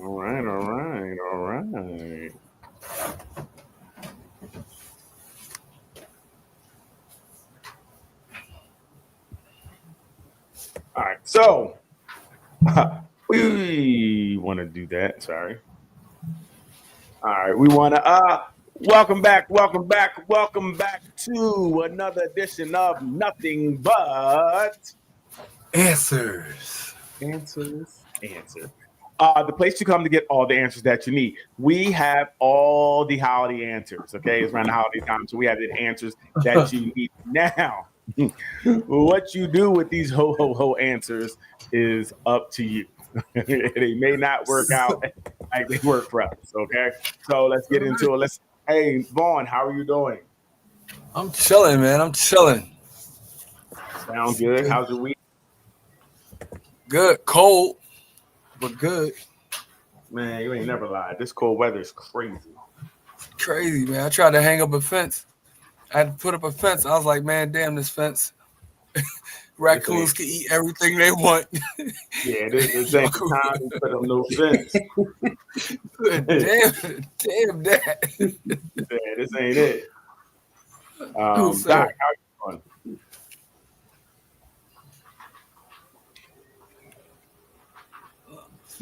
All right, all right, all right. All right, so we want to do that. Sorry. All right, we want to welcome back to another edition of Nothing But Answers. Answers. The place you come to get all the answers that you need. We have all the holiday answers. Okay, it's around the holiday time, so we have the answers that you need now. What you do with these ho ho ho answers is up to you. They may not work out like they work for us. Okay, so let's get into it. Hey, Vaughn, how are you doing? I'm chilling, man. I'm chilling. Sound good. How's your week? Good. Cold, but good. Man, you ain't never lied. This cold weather is crazy. Crazy, man. I tried to hang up a fence. I had to put up a fence. I was like, man, damn this fence. Raccoons can eat everything they want. Yeah, this ain't the time to put up no fence. damn that. Yeah, this ain't it. Who's Doc, how you doing?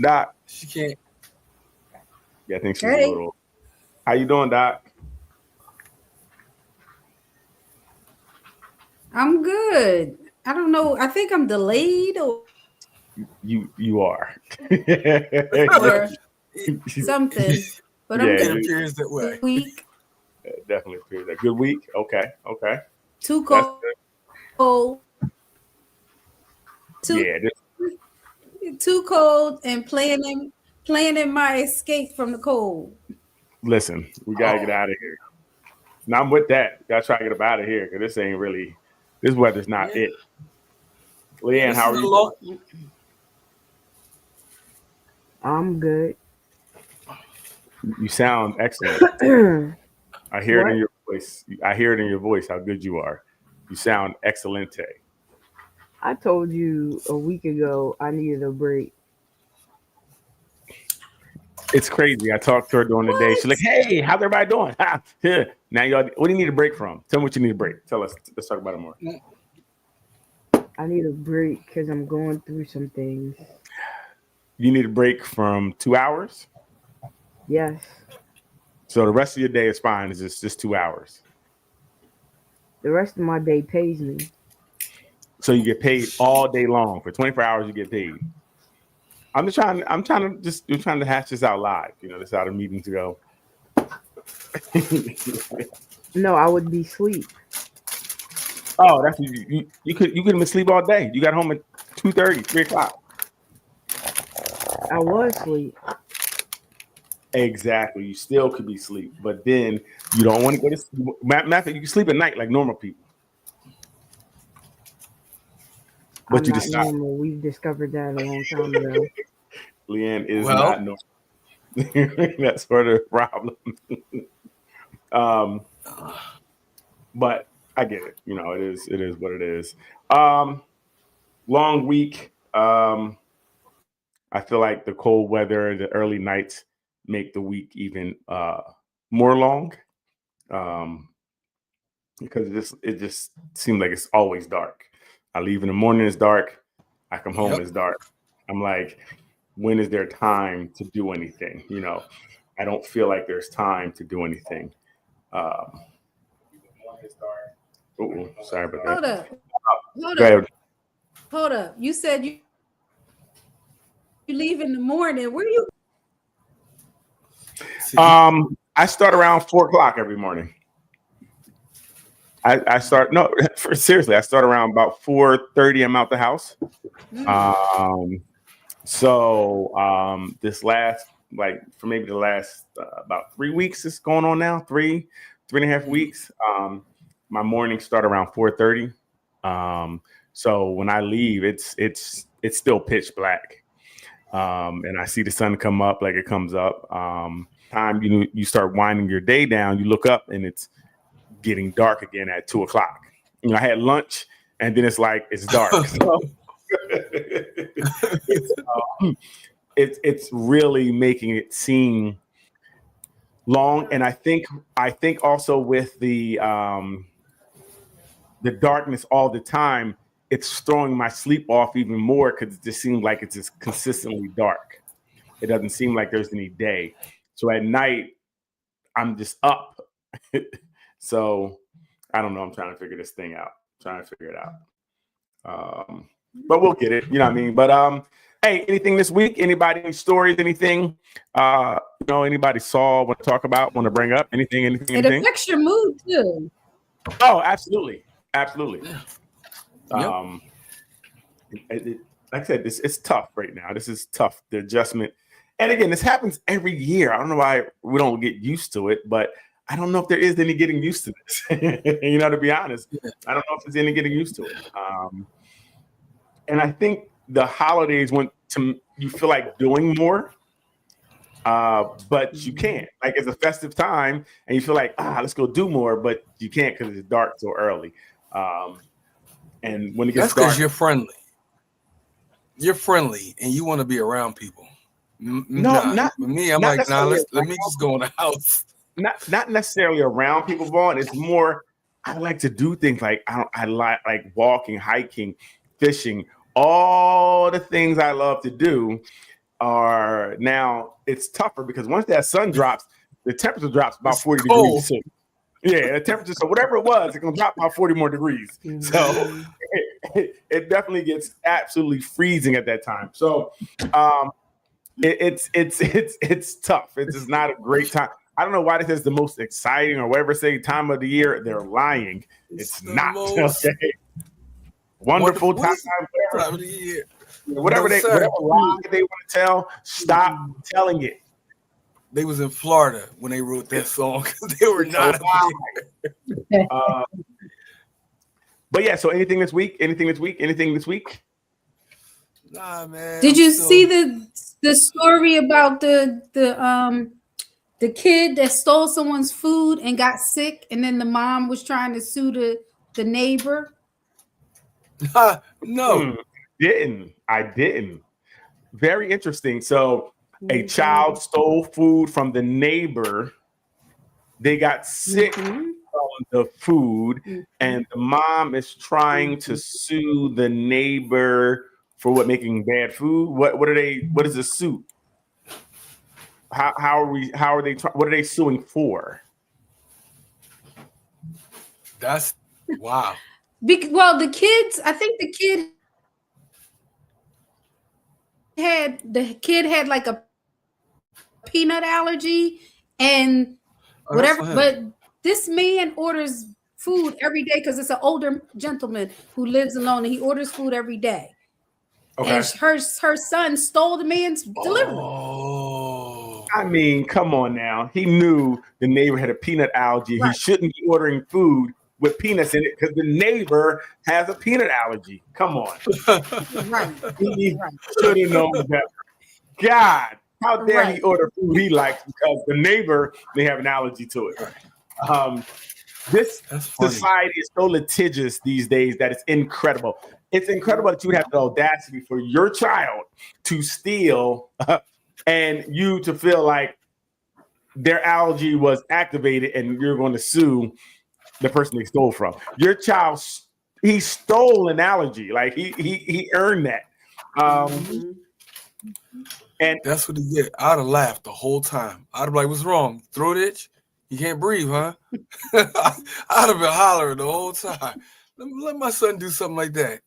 Doc, She can't. yeah, I think she's a Hey, little. How you doing, Doc? I'm good. I don't know. I think I'm delayed You are. or It, something, but I'm Yeah, it good. appears that way. Week, definitely appears that good week. Okay, too that's cold, good. too Yeah, too cold, and planning my escape from the cold. listen, we gotta get Oh, out of here. Now I'm with that. Gotta try to get up out of here because this ain't really. This weather's not yeah. it. Leanne, This how is are a you long. doing? I'm good. You sound excellent. I hear it in What? your voice. I hear it in your voice how good you are. You sound excellente. I told you a week ago I needed a break. It's crazy. I talked to her during the day. She's like, What? "Hey, how's everybody doing?" Yeah. Now y'all, what do you need a break from? Tell me what you need a break. Tell us. Let's talk about it more. I need a break because I'm going through some things. You need a break from 2 hours. Yes, So the rest of your day is fine. It's just 2 hours. the rest of my day pays me. So you get paid all day long for 24 hours. You get paid. I'm trying to hash this out live. This is how the meetings go. No, I would be asleep. Oh, that's you couldn't even sleep all day. You got home at 2:30, 3 o'clock. I was asleep. Exactly. You still could be asleep, but then you don't want to go to sleep. Matter of fact, you can sleep at night like normal people, but I'm you not decide normal. We've discovered that a long time ago. Leanne is not Well, normal. That's sort of the problem. Um, but I get it. It is what it is. Um, Long week. I feel like the cold weather, the early nights make the week even more long. Um, because it just seems like it's always dark. I leave in the morning, it's dark. I come home, yep. it's dark. I'm like, when is there time to do anything? I don't feel like there's time to do anything. Um, sorry about that. Hold up. Hold Go up. ahead. Hold up. You said you leave in the morning. Where you? See, I start around 4 o'clock every morning. I start no seriously. I start around about 4:30. I'm out the house. Mm, Um, So this last, like for maybe the last about 3 weeks, it's going on now. Three and a half mhm. weeks. My mornings start around 4:30. Um, so when I leave, it's still pitch black, and I see the sun come up like it comes up. Time you start winding your day down, you look up and it's getting dark again at 2 o'clock. I had lunch, and then it's like it's dark. So it's it's really making it seem long. And I think also with the darkness all the time, it's throwing my sleep off even more because it just seems like it's just consistently dark. It doesn't seem like there's any day. So at night, I'm just up. So I don't know. I'm trying to figure this thing out. But we'll get it. You know what I mean? But hey, anything this week? Anybody, any stories, anything? Anybody saw, want to talk about, want to bring up? Anything? It affects your mood too. Oh, absolutely. Yep. Like I said, it's tough right now. This is tough, the adjustment. And again, this happens every year. I don't know why we don't get used to it, but I don't know if there is any getting used to this. To be honest, I don't know if there's any getting used to it. And I think the holidays you feel like doing more, but you can't. Like it's a festive time, and you feel like let's go do more, but you can't because it's dark so early. And when it gets that's because dark, you're friendly. You're friendly, and you want to be around people. Not for me. I'm not like, let necessarily me just go in the house. Not necessarily around people, Vaughn. It's more I like to do things like I like walking, hiking, fishing. All the things I love to do are now it's tougher because once that sun drops, the temperature drops about 40 degrees. So, yeah, the temperature, so whatever it was, it's gonna drop about 40 more degrees. So it definitely gets absolutely freezing at that time. So it's tough. It's just not a great time. I don't know why this is the most exciting or whatever say time of the year. They're lying. It's not. Okay. Wonderful time of the year. Whatever lie they want to tell, stop telling it. They was in Florida when they wrote that song because they were not. But yeah, so anything this week? Nah, man. Did you see the story about the kid that stole someone's food and got sick, and then the mom was trying to sue the neighbor? No. I didn't. Very interesting. So a child stole food from the neighbor. They got sick from the food, and the mom is trying to sue the neighbor for making bad food. What is the suit? What are they suing for? That's wow. Well, the kid had like a peanut allergy and whatever, but this man orders food every day because it's an older gentleman who lives alone, and he orders food every day. Okay. And her son stole the man's delivery. Oh, I mean, come on now. He knew the neighbor had a peanut allergy. Right. He shouldn't be ordering food with peanuts in it because the neighbor has a peanut allergy. Come on. Right. He should have known better. God, how dare he order food he likes because the neighbor may have an allergy to it. This society is so litigious these days that it's incredible. It's incredible that you have the audacity for your child to steal and you to feel like their allergy was activated and you're going to sue the person they stole from. Your child, he stole an allergy. Like he earned that. And that's what he did. I'd have laughed the whole time. I'd have like, what's wrong? Throat itch? You can't breathe, huh? I'd have been hollering the whole time. Let my son do something like that.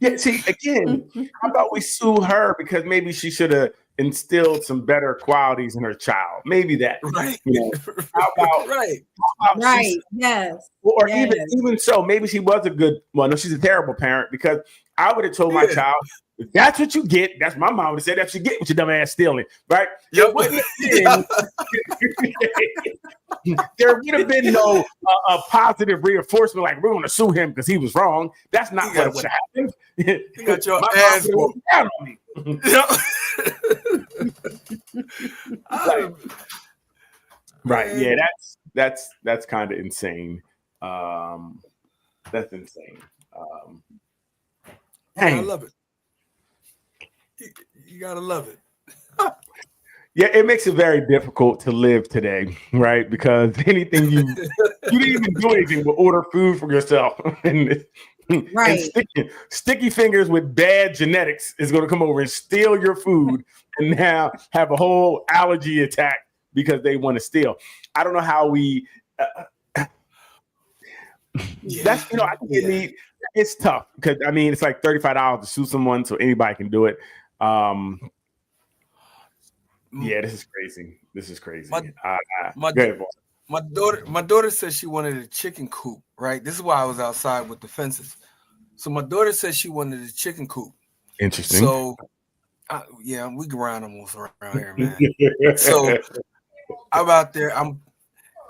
Yeah, see, again, how about we sue her because maybe she should have instilled some better qualities in her child. Maybe that. Right. How about right? Yes. Or even so, maybe she was a good one. No, she's a terrible parent because I would have told my child, if that's what you get, that's my mom would have said, that's what you get with your dumb ass stealing, right? Yep. There would have been no positive reinforcement, like we're going to sue him because he was wrong. That's not what would have happened. You got your ass down on me. Right. Yeah, that's kind of insane. That's insane. I love it. You gotta love it. Yeah, it makes it very difficult to live today, right? Because anything you didn't even do anything but order food for yourself, and Right. sticky fingers with bad genetics is going to come over and steal your food, and now have a whole allergy attack because they want to steal. I don't know how we. That's I think it's tough because I mean it's like $35 to sue someone, so anybody can do it. Yeah, this is crazy. This is crazy. My daughter said she wanted a chicken coop, right? This is why I was outside with the fences. So my daughter said she wanted a chicken coop. Interesting. So we grind animals around here, man. So I'm out there.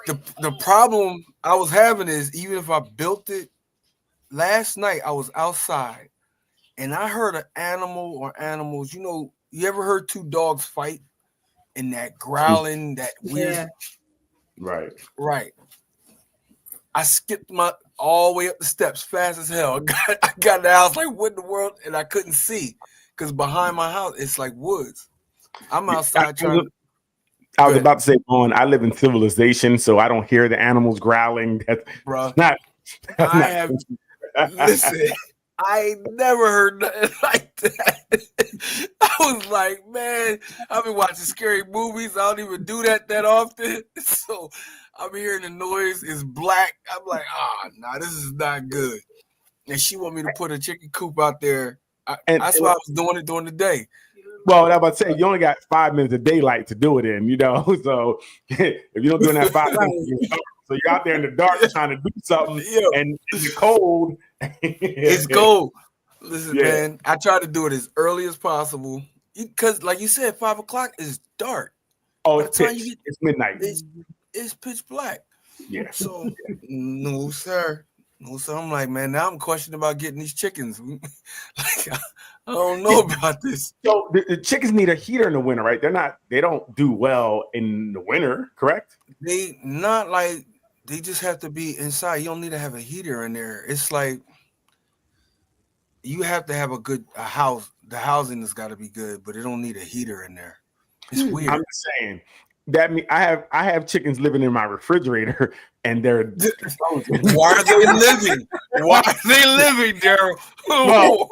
The problem I was having is even if I built it last night, I was outside and I heard an animal or animals. You ever heard two dogs fight? And that growling, that weird, right. I skipped all the way up the steps fast as hell. I got in the house like, what in the world? And I couldn't see because behind my house it's like woods. I'm outside trying. I was about to say, I live in civilization, so I don't hear the animals growling. Bro, listen. I ain't never heard nothing like that. I was like, man, I've been watching scary movies. I don't even do that often. So I'm hearing the noise is black. I'm like, this is not good. And she want me to put a chicken coop out there. That's why I was doing it during the day. Well, I was about to say, you only got 5 minutes of daylight to do it in, So if you don't do it in that 5 minutes, so you're out there in the dark trying to do something, and it's cold. It's cold. Listen, man, I try to do it as early as possible because, like you said, 5 o'clock is dark. Oh, it's pitch. It's midnight. It's pitch black. Yeah. So, no, sir. I'm like, man, now I'm questioning about getting these chickens. Like, I don't know about this. So the chickens need a heater in the winter, right? They don't do well in the winter, correct? They just have to be inside. You don't need to have a heater in there. It's like you have to have a house. The housing has got to be good, but it don't need a heater in there. It's weird. I'm just saying that I have chickens living in my refrigerator, and they're why are they living? Why are they living, Daryl? Well,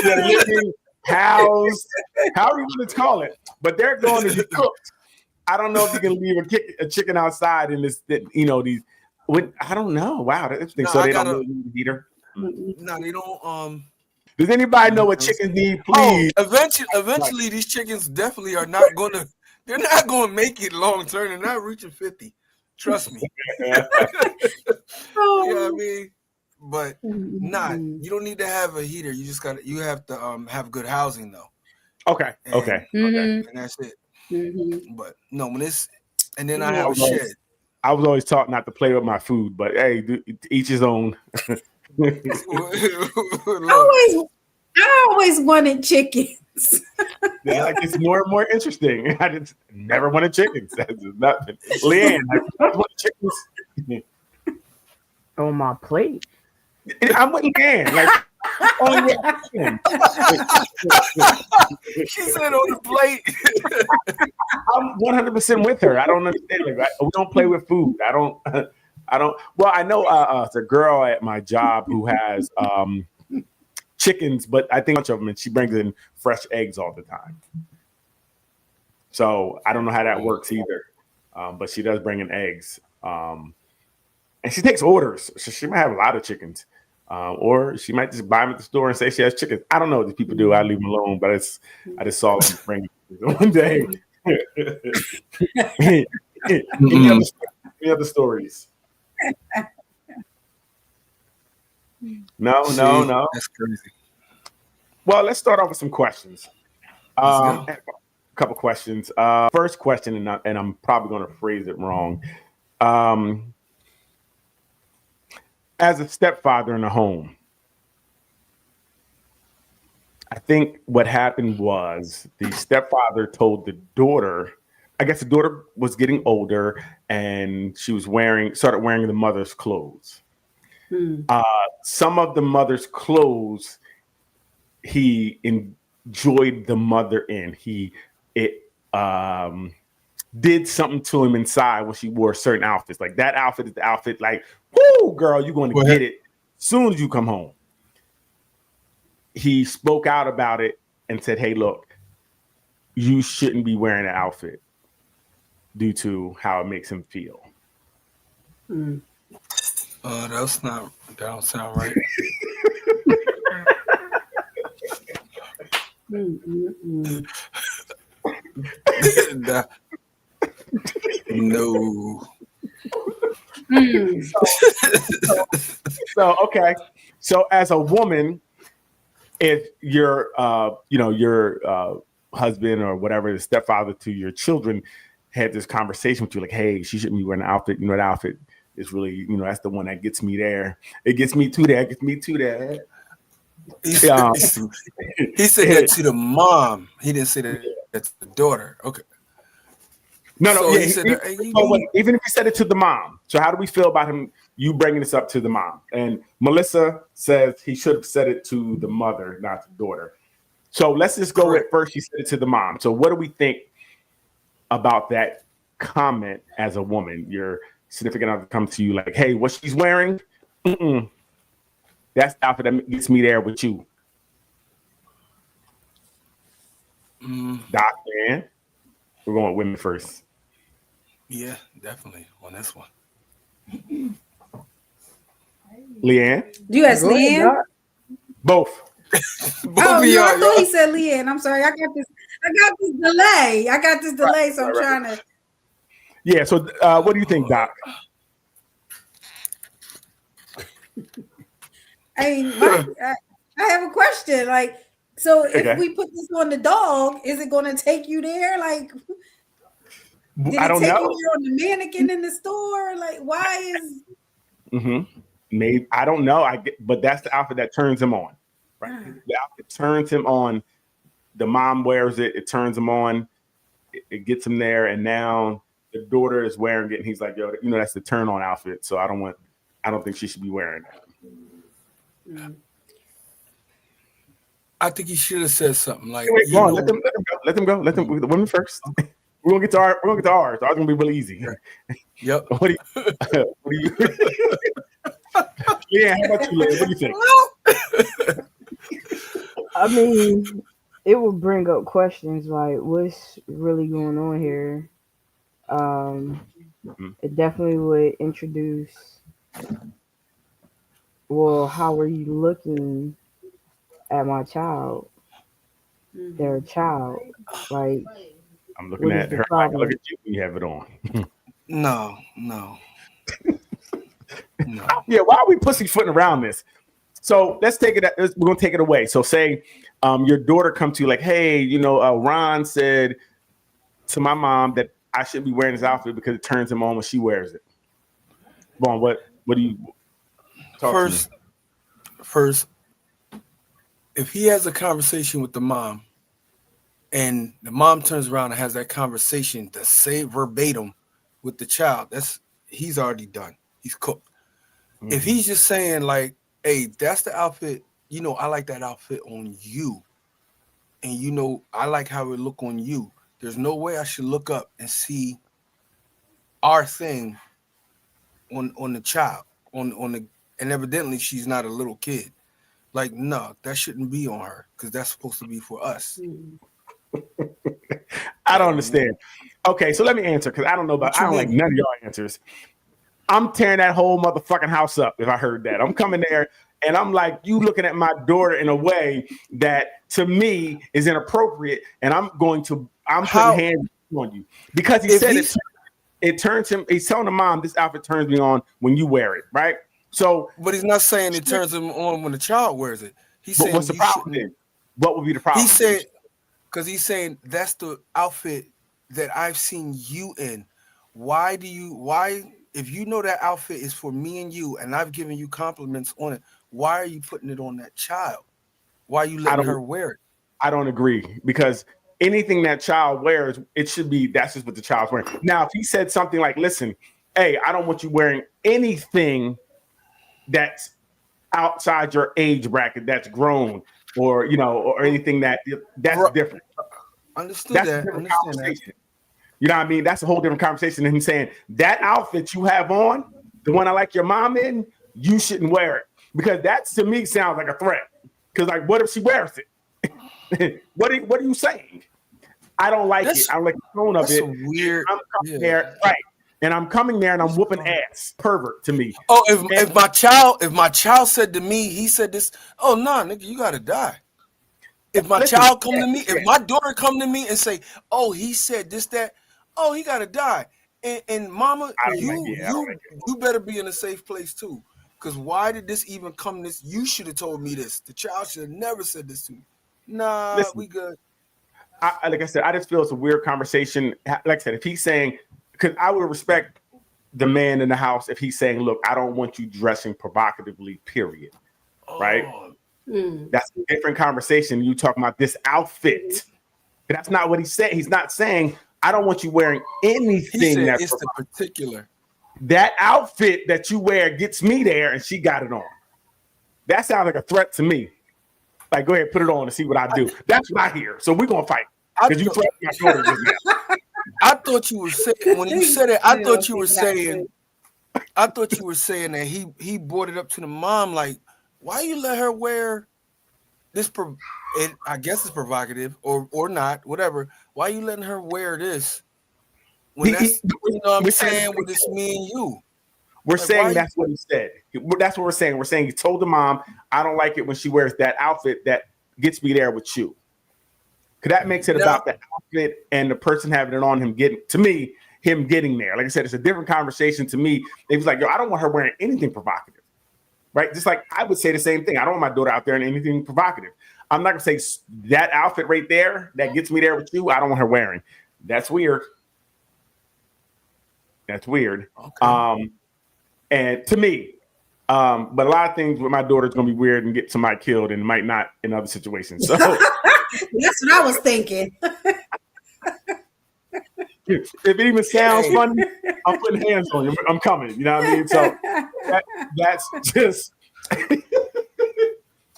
they're living, housed, however you want to call it, but they're going to be cooked. I don't know if you can leave a chicken outside in this. I don't know. Wow, that's interesting. So they don't really need a heater. No, they don't. Does anybody know what chickens need? Please. Eventually, these chickens definitely are not going to. They're not going to make it long term. They're not reaching 50. Trust me. You know what I mean? But you don't need to have a heater. You just you have to have good housing though. Okay. And that's it. But no, and then I have a shed. I was always taught not to play with my food, but hey, each his own. I always wanted chickens. It's more and more interesting. I just never wanted chickens. That's nothing. Leanne, I want chickens on my plate. I'm with Leanne. She said on the plate. I'm 100% with her. I don't understand. We don't play with food. I don't. Well, I know it's a girl at my job who has chickens, but I think a bunch of them, and she brings in fresh eggs all the time. So I don't know how that works either. But she does bring in eggs. And she takes orders. So she might have a lot of chickens. Or she might just buy them at the store and say she has chickens. I don't know what these people do. I leave them alone, but I just saw them bring one day. Any other stories? No. That's crazy. Well, let's start off with some questions. A couple questions. First question, and I'm probably going to phrase it wrong. As a stepfather in a home, I think what happened was the stepfather told the daughter, I guess the daughter was getting older and she was started wearing the mother's clothes. Some of the mother's clothes he joyed the mother in. It did something to him inside when she wore certain outfits. Like that outfit is the outfit. Like, whoo, girl, you're going to get it as soon as you come home. He spoke out about it and said, "Hey, look, you shouldn't be wearing an outfit due to how it makes him feel." That don't sound right. No. So okay. So as a woman, if your your husband or whatever, the stepfather to your children had this conversation with you, like, "Hey, she shouldn't be wearing an outfit. You know, that outfit is really, that's the one that gets me there. It gets me to that. Gets me to that." He said that to the mom. He didn't say that to the daughter. Okay. No, So yeah. he said Even if he said it to the mom. So how do we feel about him? You bringing this up to the mom? And Melissa says he should have said it to the mother, not the daughter. So let's just go with first. He said it to the mom. So what do we think about that comment as a woman? Your significant other comes to you like, "Hey, what she's wearing? That's the outfit that gets me there with you." Doc, man, we're going with women first. Yeah, definitely on this one. Leanne? Do you ask Leanne? Both. Oh, no, I thought he said Leanne. I'm sorry. I got this delay. So I'm trying to. Yeah. So what do you think, Doc? I mean, I have a question. Like, so if we put this on the dog, is it going to take you there? Like, I don't know. You there on the mannequin in the store? Like, why is? Maybe I don't know. But that's the outfit that turns him on, right? The outfit turns him on. The mom wears it. It turns him on. It gets him there, and now the daughter is wearing it, and he's like, "Yo, that's the turn on outfit." So I don't think she should be wearing that. I think he should have said something like, Wait, go on, let them go. Let them the women first. We're gonna get to ours. Ours gonna be really easy. Yep. What do you Yeah, how about you, Liz? What do you think? I mean, it would bring up questions like, what's really going on here? It definitely would introduce, well, how are you looking at my child? Their child. Like, I'm looking at her like I look at you when you have it on. No. Yeah, why are we pussyfooting around this? So let's take it. We're gonna take it away. So say your daughter come to you like, "Hey, Ron said to my mom that I shouldn't be wearing this outfit because it turns him on when she wears it." Bon, what do you first? If he has a conversation with the mom, and the mom turns around and has that conversation to say verbatim with the child, he's already done. He's cooked. If he's just saying like, "Hey, that's the outfit. I like that outfit on you, and I like how it look on you." There's no way I should look up and see our thing on the child and evidently she's not a little kid. Like, no, that shouldn't be on her because that's supposed to be for us. I don't understand. Okay, so let me answer because I don't like none of y'all answers. I'm tearing that whole motherfucking house up if I heard that. I'm coming there and I'm like, you looking at my daughter in a way that to me is inappropriate, and I'm putting hands on you because he said it turns him. He's telling the mom this outfit turns me on when you wear it, right? So, but he's not saying it turns him on when the child wears it. He's saying, what's the problem then? What would be the problem? He said, because he's saying that's the outfit that I've seen you in. Why, if you know that outfit is for me and you, and I've given you compliments on it, why are you putting it on that child? Why are you letting her wear it? I don't agree because anything that child wears, it should be, that's just what the child's wearing. Now, if he said something like, "Listen, hey, I don't want you wearing anything that's outside your age bracket, that's grown," or or anything that's different. Understood That's that. a different Understand conversation. You know what I mean? That's a whole different conversation than him saying that outfit you have on, the one I like your mom in, you shouldn't wear it. Because that to me sounds like a threat. Because like, what if she wears it? what are you saying? I don't like it. I don't like the tone of it. Weird. I'm coming there, right? And I'm coming there and I'm whooping ass. Pervert to me. Oh, if my child said to me, he said this. Oh no, nigga, you gotta die. If my child come to me, if my daughter come to me and say, "Oh, he said this, that," oh, he gotta die. And mama, you better be in a safe place too. Because why did this even come? This you should have told me this. The child should have never said this to me. Nah, we good. Like I said, I just feel it's a weird conversation. Like I said, if he's saying, because I would respect the man in the house if he's saying, "Look, I don't want you dressing provocatively." Period. Right. That's a different conversation. You talking about this outfit. That's not what he said. He's not saying, I don't want you wearing anything that's it's the particular. That outfit that you wear gets me there, and she got it on. That sounds like a threat to me. Like, go ahead, put it on and see what I do. That's what I hear. So we're gonna fight. Because you threatened my daughter just now. I thought you were saying when you said it, I thought you were saying that he brought it up to the mom, like, why you let her wear this? I guess it's provocative or not, whatever. Why you letting her wear this? When that's, I'm saying, what this me and you. We're saying that's what he said. That's what we're saying. We're saying he told the mom, I don't like it when she wears that outfit that gets me there with you. Because that makes it about the outfit and the person having it on him getting there. Like I said, it's a different conversation to me. It was like, yo, I don't want her wearing anything provocative. Right? Just like I would say the same thing. I don't want my daughter out there in anything provocative. I'm not going to say that outfit right there that gets me there with you, I don't want her wearing. That's weird. That's weird. Okay. And to me, but a lot of things with my daughter is going to be weird and get somebody killed and might not in other situations. So that's what I was thinking. If it even sounds funny, I'm putting hands on you. I'm coming. You know what I mean? So that's just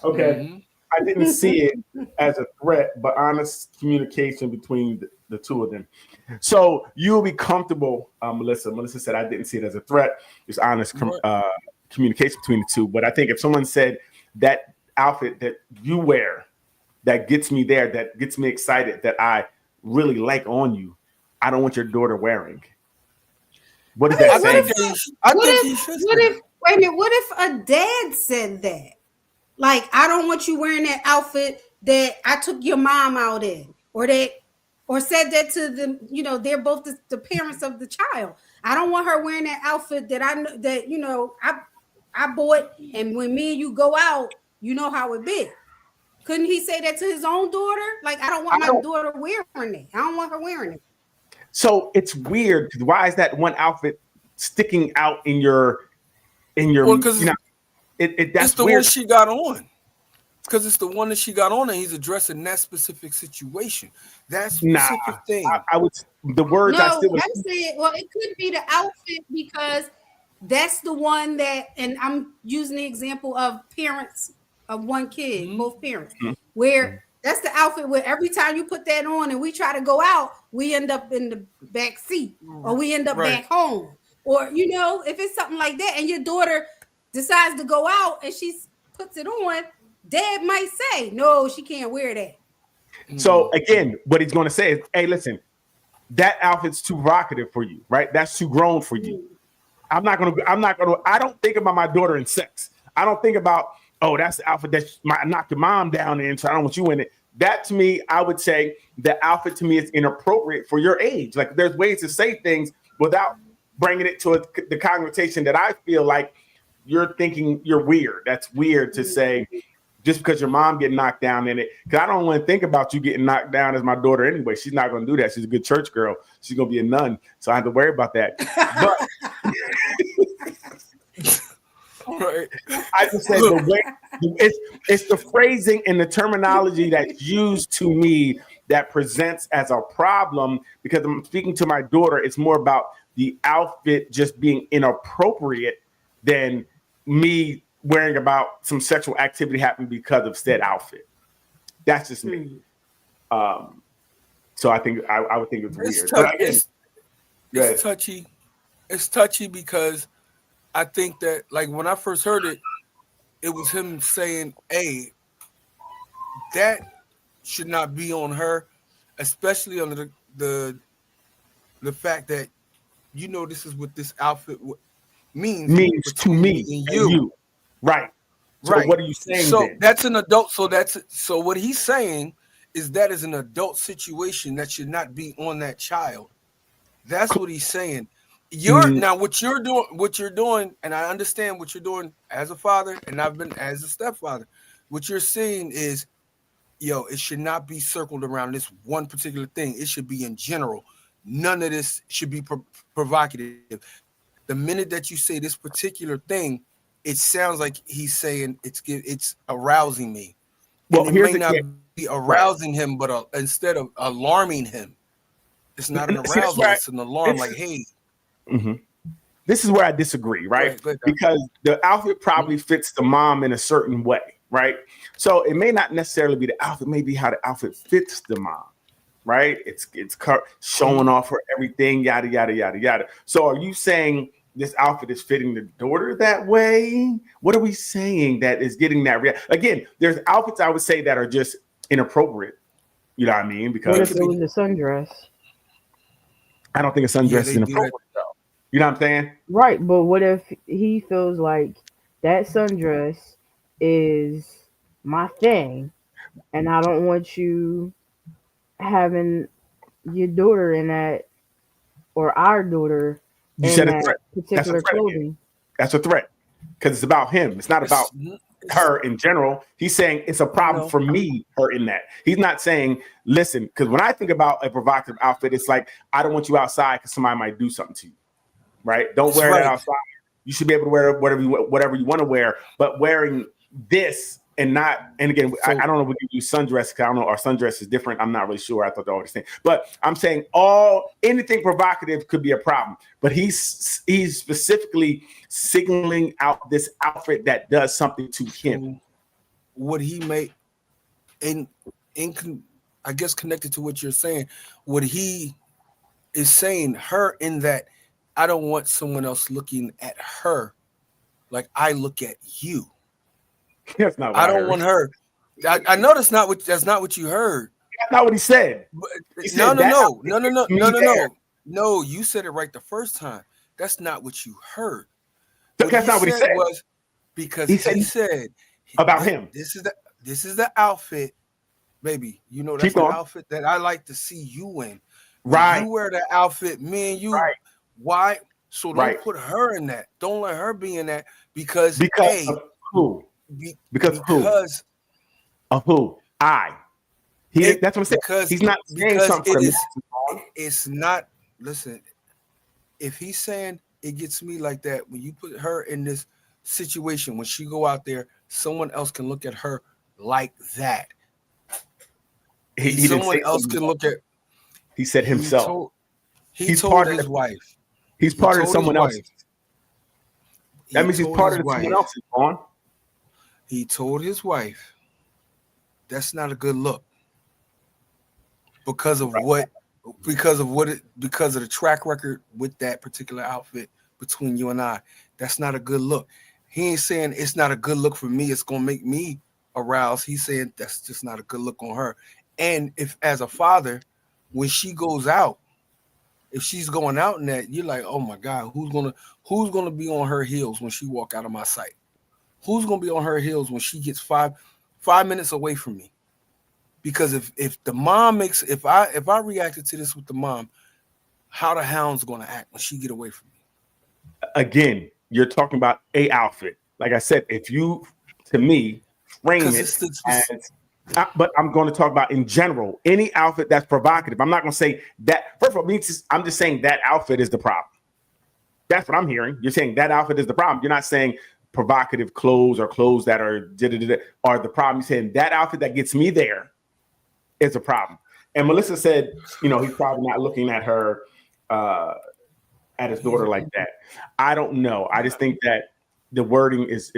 okay. Mm-hmm. I didn't see it as a threat, but honest communication between the two of them. So you'll be comfortable, Melissa. Melissa said, I didn't see it as a threat. It's honest communication between the two. But I think if someone said that outfit that you wear, that gets me there, that gets me excited, that I really like on you, I don't want your daughter wearing. What does that say? What if a dad said that? Like, I don't want you wearing that outfit that I took your mom out in, or said that to them. They're both the parents of the child. I don't want her wearing that outfit that I know that I bought, and when me and you go out, you know how it be. Couldn't he say that to his own daughter? Like, I don't want my daughter wearing it. I don't want her wearing it. So it's weird. Why is that one outfit sticking out in your? Well, because that's it's the weird. one she got on. Because it's the one that she got on, and he's addressing that specific situation, that specific thing. I would the words. No, I still. I'm saying, well, it could be the outfit because that's the one that, and I'm using the example of parents of one kid, both parents, where that's the outfit where every time you put that on and we try to go out, we end up in the back seat, or we end up back home, or if it's something like that, and your daughter decides to go out and she puts it on. Dad might say, no, she can't wear that. So again, what he's going to say is, hey, listen, that outfit's too provocative for you, right? That's too grown for you. I don't think about my daughter in sex. I don't think about, oh, that's the outfit that might knock your mom down in, so I don't want you in it. That to me, I would say the outfit to me is inappropriate for your age. Like, there's ways to say things without bringing it to the connotation that I feel like you're thinking you're weird. That's weird to say. Just because your mom get knocked down in it, because I don't want to think about you getting knocked down as my daughter anyway. She's not going to do that. She's a good church girl. She's going to be a nun, so I have to worry about that. But I just said the way it's the phrasing and the terminology that's used to me that presents as a problem. Because I'm speaking to my daughter, it's more about the outfit just being inappropriate than me worrying about some sexual activity happening because of said outfit. That's just me. So I think I would think it's weird. But again, it's touchy. It's touchy because I think that, like, when I first heard it, it was him saying, "Hey, that should not be on her, especially under the fact that this is what this outfit means to me and you." Right. So right. what are you saying? So then? that's an adult. So what he's saying is that is an adult situation that should not be on that child. That's what he's saying. Now what you're doing, and I understand what you're doing as a father, and I've been as a stepfather. What you're saying is, it should not be circled around this one particular thing. It should be in general. None of this should be provocative. The minute that you say this particular thing, it sounds like he's saying it's arousing me. Well, and it may not be arousing him, but instead of alarming him, it's not an arousal, it's an alarm. Like, hey. This is where I disagree, right? Go ahead. Because the outfit probably fits the mom in a certain way, right? So it may not necessarily be the outfit, maybe how the outfit fits the mom, right? It's showing off her everything, yada, yada, yada, yada. So are you saying this outfit is fitting the daughter that way? What are we saying that is getting that reaction? Again, there's outfits I would say that are just inappropriate. You know what I mean? Because what if it was a sundress? I don't think a sundress is inappropriate, though. You know what I'm saying? Right, but what if he feels like that sundress is my thing, and I don't want you having your daughter in that, or our daughter you in said that particular clothing? That's a threat, because it's about him. It's not about her in general. He's saying it's a problem for me, her in that. He's not saying, listen, because when I think about a provocative outfit, it's like, I don't want you outside because somebody might do something to you, right? Don't wear that outside. You should be able to wear whatever you want to wear, but wearing this and not, and again, I don't know if we can use sundress, because I don't know, our sundress is different. I'm not really sure. I thought they're all the same. But I'm saying anything provocative could be a problem. But he's specifically signaling out this outfit that does something to him. What he may, I guess connected to what you're saying, what he is saying, her in that, I don't want someone else looking at her like I look at you. That's not what I don't want her. I know that's not what you heard. That's not what he said. No, you said it right the first time. That's not what you heard. That's not what he said. Was because he said about him. This is the outfit, baby. That's the outfit that I like to see you in. Right. You wear the outfit, me and you. Right. Why? So don't put her in that. Don't let her be in that because of who? Because of who? That's what I'm saying. Because he's not saying something. It's not. Listen, if he's saying it gets me like that, when you put her in this situation, when she go out there, someone else can look at her like that. Someone else can look at. He said himself. He's told his wife. He's part of someone else. That means he's part of someone else's. He told his wife, that's not a good look. Because of the track record with that particular outfit between you and I. That's not a good look. He ain't saying it's not a good look for me, it's gonna make me aroused. He's saying that's just not a good look on her. And if as a father, when she goes out, if she's going out in that, you're like, oh my God, who's gonna be on her heels when she walk out of my sight? Who's gonna be on her heels when she gets 5 minutes away from me? Because if the mom if I reacted to this with the mom, how the hound's gonna act when she get away from me? Again, you're talking about a outfit. Like I said, if you, to me, frame it as, but I'm going to talk about in general, any outfit that's provocative. I'm not going to say that. First of all, I'm just saying that outfit is the problem. That's what I'm hearing. You're saying that outfit is the problem. You're not saying provocative clothes or clothes that are the problem. You're saying that outfit that gets me there is a problem. And Melissa said, he's probably not looking at her, at his daughter like that. I don't know. I just think that the wording is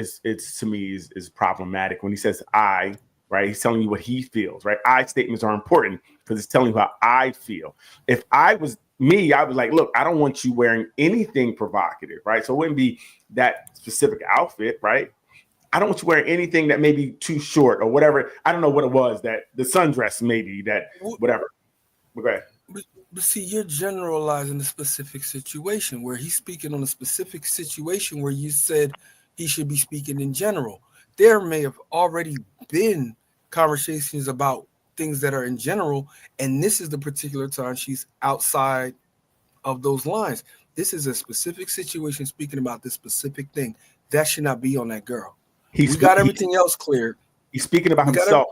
to me is problematic when he says I. right? He's telling you what he feels, right? I statements are important because it's telling you how I feel. If I was me, I was like, look, I don't want you wearing anything provocative, right? So it wouldn't be that specific outfit, right? I don't want you wearing anything that may be too short or whatever. I don't know what it was, that the sundress maybe, that whatever. Go ahead. But see, you're generalizing the specific situation where he's speaking on a specific situation where you said he should be speaking in general. There may have already been conversations about things that are in general, and this is the particular time she's outside of those lines. This is a specific situation speaking about this specific thing. That should not be on that girl. We got everything else cleared. He's speaking about himself.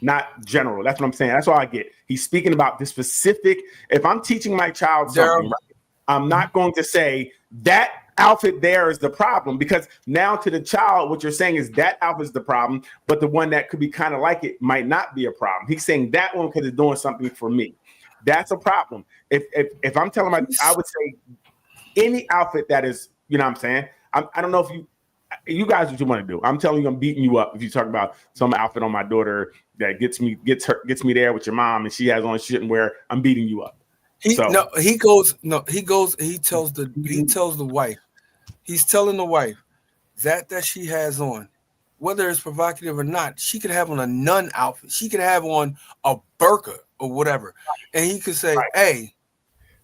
Not general. That's what I'm saying. That's all I get. He's speaking about the specific. If I'm teaching my child something, right, I'm not going to say that outfit there is the problem, because now to the child, what you're saying is that outfit is the problem, but the one that could be kind of like it might not be a problem. He's saying that one because it's doing something for me. That's a problem. If I'm telling I would say any outfit that is, you know what I'm saying? I don't know if you guys what you want to do. I'm telling you, I'm beating you up if you talk about some outfit on my daughter that gets me there with your mom and she has on she shouldn't wear. I'm beating you up. He tells the wife. He's telling the wife that she has on, whether it's provocative or not, she could have on a nun outfit. She could have on a burqa or whatever. And he could say, hey,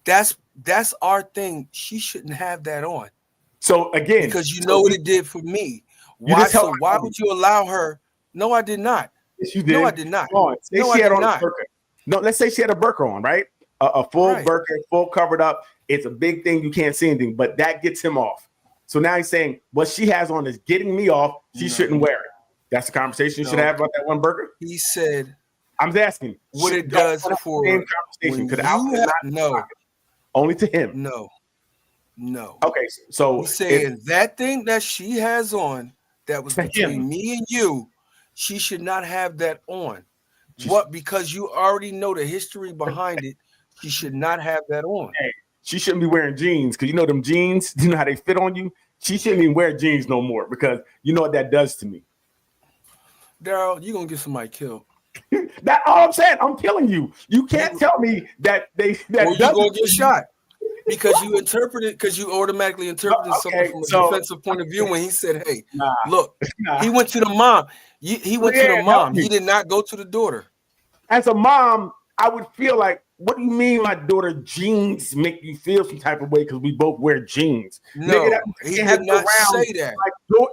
that's our thing. She shouldn't have that on. So again, because you know what it did for me. Why would you allow her? No, I did not. Yes, you did. No, I did not. No, let's say she had a burqa on, right? A full burqa, full covered up. It's a big thing. You can't see anything, but that gets him off. So now he's saying what she has on is getting me off. She shouldn't wear it. That's the conversation you should have about that one burqa. He said, I'm asking what it does for conversation. Only to him. No. Okay, so he's saying that thing that she has on that was between me and you, she should not have that on. What? Because you already know the history behind it. She should not have that on. Hey, she shouldn't be wearing jeans because you know them jeans. You know how they fit on you. She shouldn't even wear jeans no more because you know what that does to me. Daryl, you're gonna get somebody killed. That's all I'm saying. I'm killing you. You can't tell me that you're gonna get shot. Because you automatically interpreted something from a defensive point of view when he said, hey, look, he went to the mom. He went to the mom. He did not go to the daughter. As a mom, I would feel like, what do you mean my daughter jeans make you feel some type of way because we both wear jeans? No, he did not say that.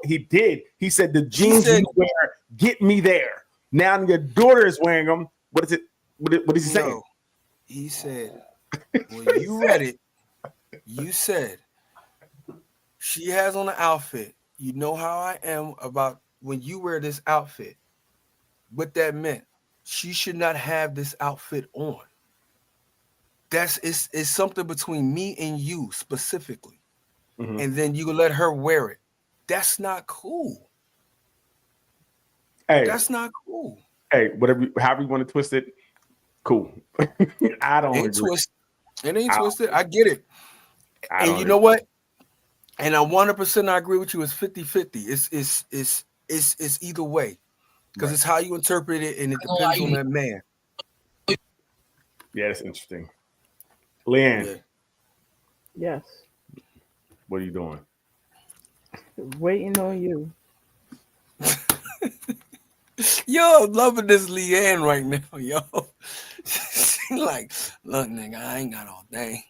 He did. He said the jeans you wear get me there. Now your daughter is wearing them. What is it? What is he saying? He said, when you read it, you said she has on an outfit. You know how I am about when you wear this outfit. What that meant, she should not have this outfit on. It's something between me and you specifically. Mm-hmm. And then you can let her wear it. That's not cool. Hey, that's not cool. Hey, however you want to twist it, cool. I don't agree. It ain't twisted. I get it. And you know what? And I 100% I agree with you. It's 50-50. It's either way. Because it's how you interpret it, and it depends on that man. Yeah, that's interesting. Leanne. Yes. What are you doing? Waiting on you. Yo, I'm loving this Leanne right now, yo. She like, look, nigga, I ain't got all day.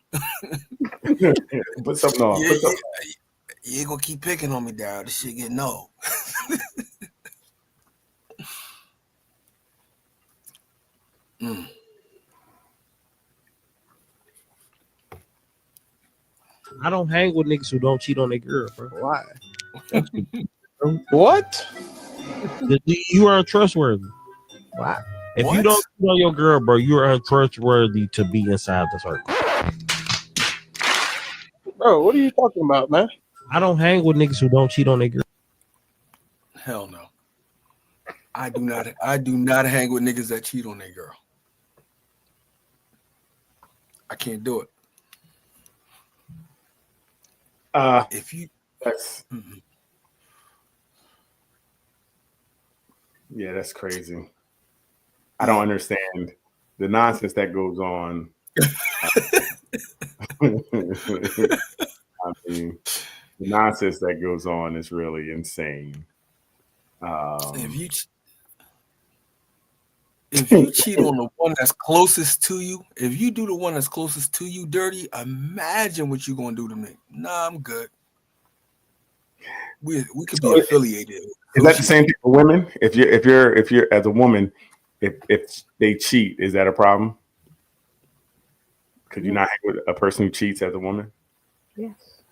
Put something on. You ain't gonna keep picking on me, Daryl. This shit getting old. I don't hang with niggas who don't cheat on their girl, bro. Why? What? You are untrustworthy. Why? If you don't cheat on your girl, bro, you are untrustworthy to be inside the circle. Bro, what are you talking about, man? I don't hang with niggas who don't cheat on their girl. Hell no. I do not hang with niggas that cheat on their girl. I can't do it. Yeah, that's crazy. I don't understand the nonsense that goes on. I mean, the nonsense that goes on is really insane. If you cheat on the one that's closest to you, if you do the one that's closest to you dirty, imagine what you're gonna do to me. Nah, I'm good. We could be affiliated. Is that the same thing for women? If you're as a woman, if they cheat, is that a problem? Could you not hang with a person who cheats as a woman? Yes.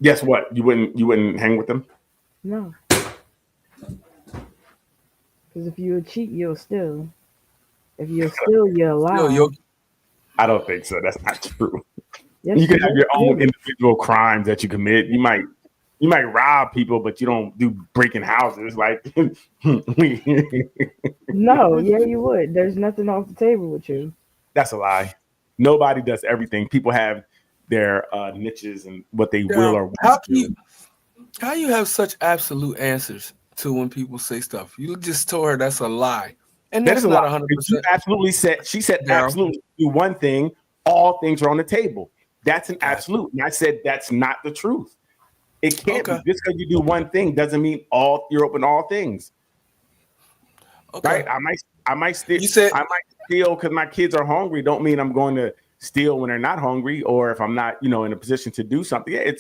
Guess what? You wouldn't hang with them? No. Because if you cheat, you'll steal. If you steal, you're alive. I don't think so. That's not true. Yes, You can have your own individual crimes that you commit. You might rob people, but you don't do breaking houses. Like, no, yeah, you would. There's nothing off the table with you. That's a lie. Nobody does everything. People have their niches and what they will or won't do. How you have such absolute answers to when people say stuff? You just told her that's a lie, and That that's is a not lie. 100%. Absolutely said. She said absolutely do one thing. All things are on the table. That's an absolute. And I said that's not the truth. It can't be. Just because you do one thing doesn't mean you're open to all things. Okay. Right? I might steal. I might steal because my kids are hungry. Don't mean I'm going to steal when they're not hungry, or if I'm not, in a position to do something. Yeah,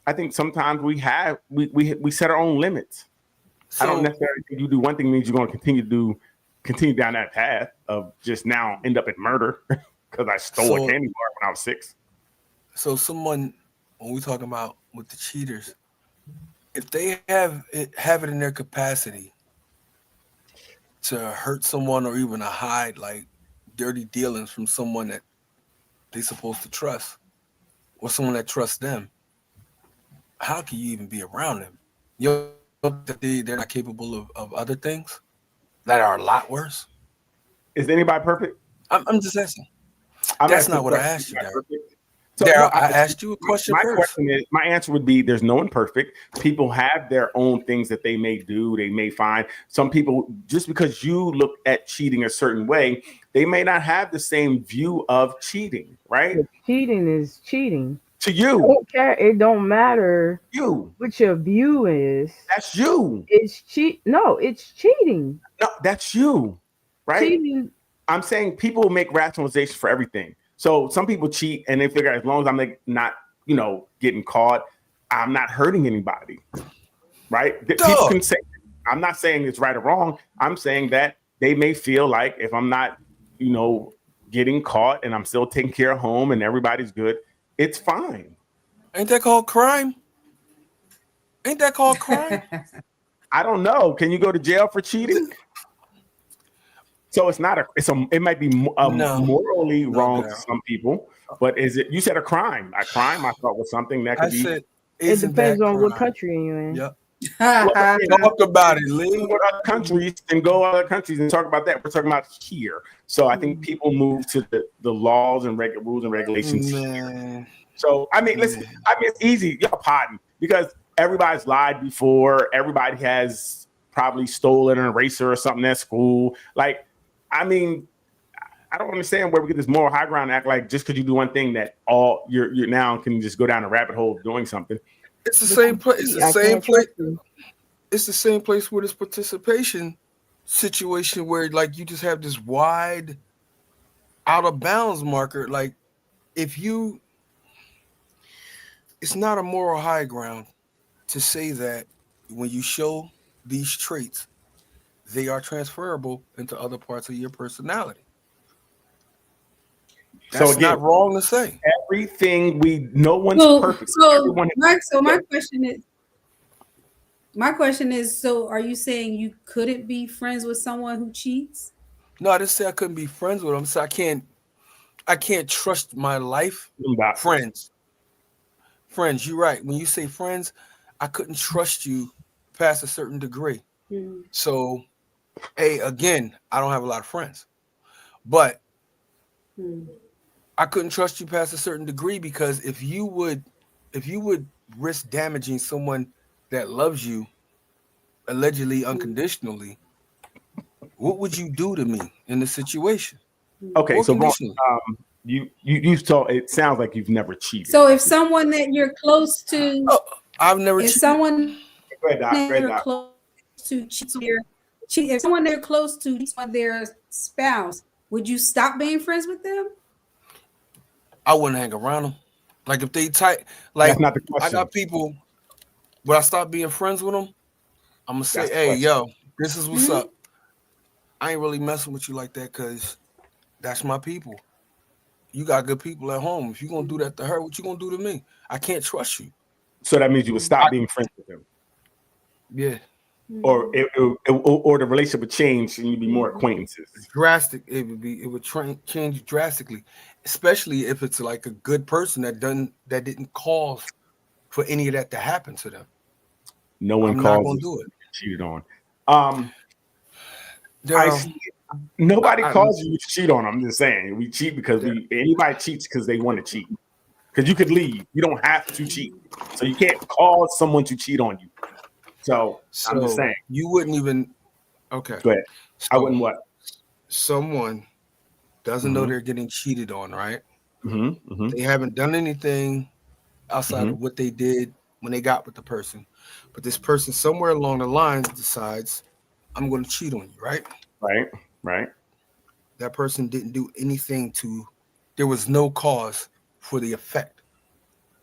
I think sometimes we set our own limits. So, I don't necessarily think you do one thing means you're going to continue down that path of just now end up in murder because I stole a candy bar when I was 6. So someone, when we talking about with the cheaters, if they have it in their capacity to hurt someone or even to hide like dirty dealings from someone that they're supposed to trust or someone that trusts them, how can you even be around them? You know that they're not capable of other things that are a lot worse. Is anybody perfect? I'm just asking. That's not what I asked you, Daryl. So I asked you a question first. My answer would be there's no one perfect. People have their own things that they may do, they may find. Some people, just because you look at cheating a certain way, they may not have the same view of cheating, right? But cheating is cheating. To you. I don't care. It don't matter what your view is. That's you. It's No, it's cheating. No, that's you, right? Cheating. I'm saying people make rationalizations for everything. So some people cheat and they figure as long as I'm not, getting caught, I'm not hurting anybody, right? People can say, I'm not saying it's right or wrong. I'm saying that they may feel like if I'm not, getting caught and I'm still taking care of home and everybody's good, it's fine. Ain't that called crime? I don't know. Can you go to jail for cheating? So it's not it might be morally wrong to some people, but is it? You said a crime. A crime, I thought, was something that could be. It depends on what country you're in. Yep. Talk about it, Lee. Go to other countries and go other countries and talk about that. We're talking about here. So I think people move to the laws and rules and regulations here. So listen. It's easy. Y'all pardon because everybody's lied before. Everybody has probably stolen an eraser or something at school. I don't understand where we get this moral high ground act like just because you do one thing that you're now can just go down a rabbit hole of doing something. It's the same place. It's the same place. It's the same place with this participation situation where you just have this wide out of bounds marker. It's not a moral high ground to say that when you show these traits, they are transferable into other parts of your personality. That's so again, not wrong to say. Everything no one's perfect. My question is, so are you saying you couldn't be friends with someone who cheats? No, I didn't say I couldn't be friends with them. So I can't trust my life. Friends, you're right. When you say friends, I couldn't trust you past a certain degree. So again, I don't have a lot of friends, but I couldn't trust you past a certain degree because if you would risk damaging someone that loves you allegedly unconditionally, What would you do to me in this situation? Okay, What so Vaughn, condition? you told it sounds like you've never cheated. So if someone that you're close to, Oh, I've never if cheated. someone Go ahead, Doc. that Go ahead, you're Doc. close to if someone they're close to cheats on their spouse, would you stop being friends with them? I wouldn't hang around them. Like if they tight, like That's not the I question. got people. When I stop being friends with them, I'm gonna say, That's the "Hey, question. yo, this is what's Mhm. up. I ain't really messing with you like that because that's my people. You got good people at home. If you gonna do that to her, what you gonna do to me? I can't trust you." So that means you would stop being friends with him, Yeah, or or the relationship would change and you'd be more acquaintances. drastic. It would change drastically, especially if it's like a good person that didn't cause for any of that to happen to them. No one I'm not calls gonna us do it. cheated on. I Daryl, see. Nobody I- calls you to cheat on. I'm just saying we cheat because anybody cheats because they want to cheat. Because you could leave. You don't have to cheat. So you can't cause someone to cheat on you. So I'm just saying. you wouldn't even. Okay. Go ahead. So I wouldn't what? someone doesn't know they're getting cheated on, right? They haven't done anything outside of what they did when they got with the person, but this person somewhere along the lines decides, "I'm going to cheat on you," right? Right. That person didn't do anything to. There was no cause for the effect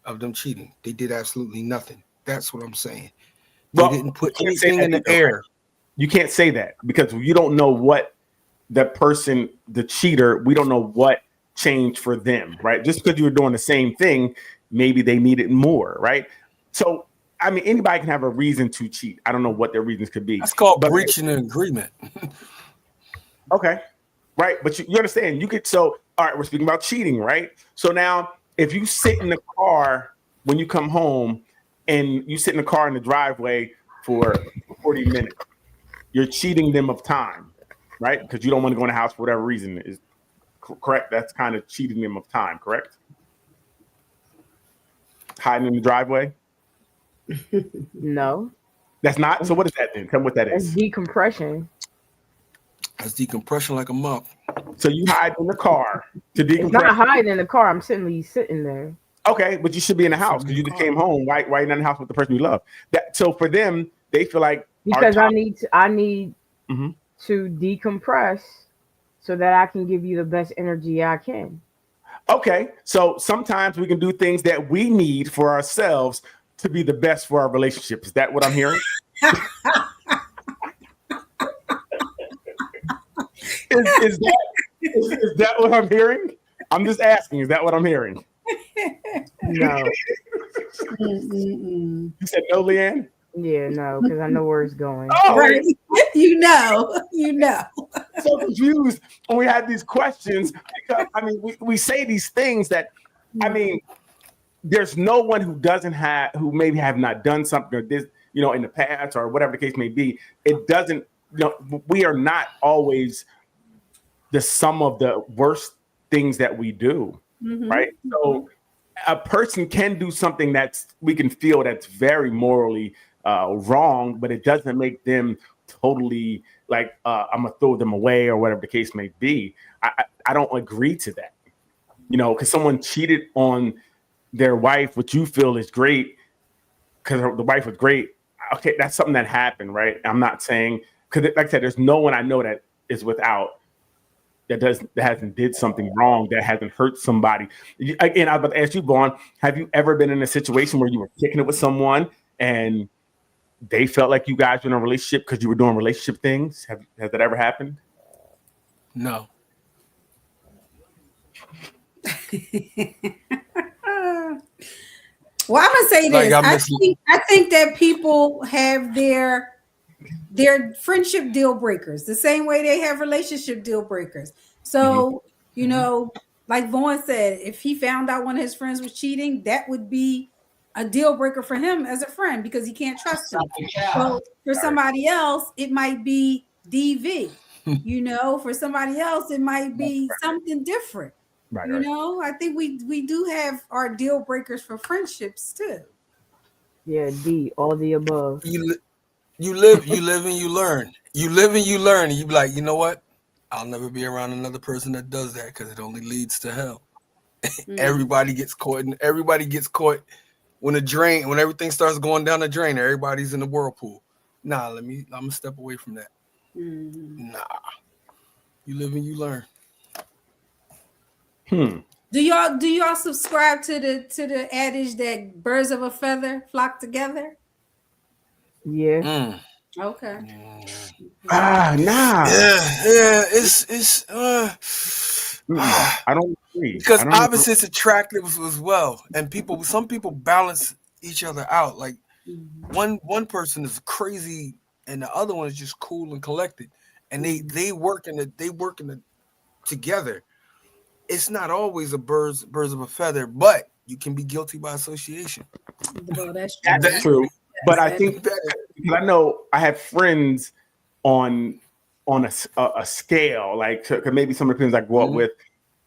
of them cheating. They did absolutely nothing. That's what I'm saying. They didn't put you can't say anything that in the either, right? air. You can't say that because you don't know what that person, the cheater, we don't know what changed for them, right? Just because you were doing the same thing, maybe they needed more, right? So, I mean, anybody can have a reason to cheat. I don't know what their reasons could be. That's called breaching an agreement. Okay. Right. But you understand, you could, so, all right, we're speaking about cheating, right? So now, if you sit in the car when you come home and you sit in the car in the driveway for 40 minutes, you're cheating them of time, right? Because you don't want to go in the house for whatever reason. Is correct? That's kind of cheating them of time, correct? Hiding in the driveway? No, That's not. So what is that then? Tell me what that that's is. decompression. That's decompression like a month. So you hide in the car to It's decompress. not hiding in the car. I'm simply sitting there. Okay, but you should be in the house because you just came home, right? Right in the house with the person you love. That so for them, they feel like Because I need Mhm. to decompress so that I can give you the best energy I can. Okay, so sometimes we can do things that we need for ourselves to be the best for our relationship. Is that what I'm hearing? is that what I'm hearing? I'm just asking. Is that what I'm hearing? No. Mm-mm-mm. You said no, Leanne? Yeah, no, because I know where it's going. Oh, Right. You know. so confused when we have these questions because I mean we say these things that I mean there's no one who who maybe have not done something or this in the past or whatever the case may be. It doesn't we are not always the sum of the worst things that we do, right? So a person can do something we can feel that's very morally wrong, but it doesn't make them totally like I'm gonna throw them away or whatever the case may be. I don't agree to that, because someone cheated on their wife, which you feel is great because the wife was great. Okay, that's something that happened, right? I'm not saying because, like I said, there's no one I know that is without that hasn't did something wrong, that hasn't hurt somebody. Again, I was about to ask you, Vaughn, have you ever been in a situation where you were kicking it with someone and they felt like you guys were in a relationship because you were doing relationship things? Has that ever happened? No. Well, I'm gonna say Like this. I think that people have their friendship deal breakers the same way they have relationship deal breakers. So, like Vaughn said, if he found out one of his friends was cheating, that would be a deal breaker for him as a friend because he can't trust him. So for somebody else, it might be DV. For somebody else, it might be something different. Right. I think we do have our deal breakers for friendships too. Yeah, D, all the above. You live and you learn. You live and you learn, and you be like, you know what? I'll never be around another person that does that because it only leads to hell. Everybody gets caught, and everybody gets caught when everything starts going down the drain. Everybody's in the whirlpool. Nah, I'm gonna step away from that. Nah, you live and you learn. Do y'all subscribe to the adage that birds of a feather flock together? Yeah. Okay. Nah. Yeah. It's I don't agree. because opposites attractive as well, and some people balance each other out. Like one person is crazy, and the other one is just cool and collected, and they work together. It's not always a birds of a feather, but you can be guilty by association. Well, that's true. That's true. But I think because I know I have friends on a scale, like maybe some of the friends I grew up with.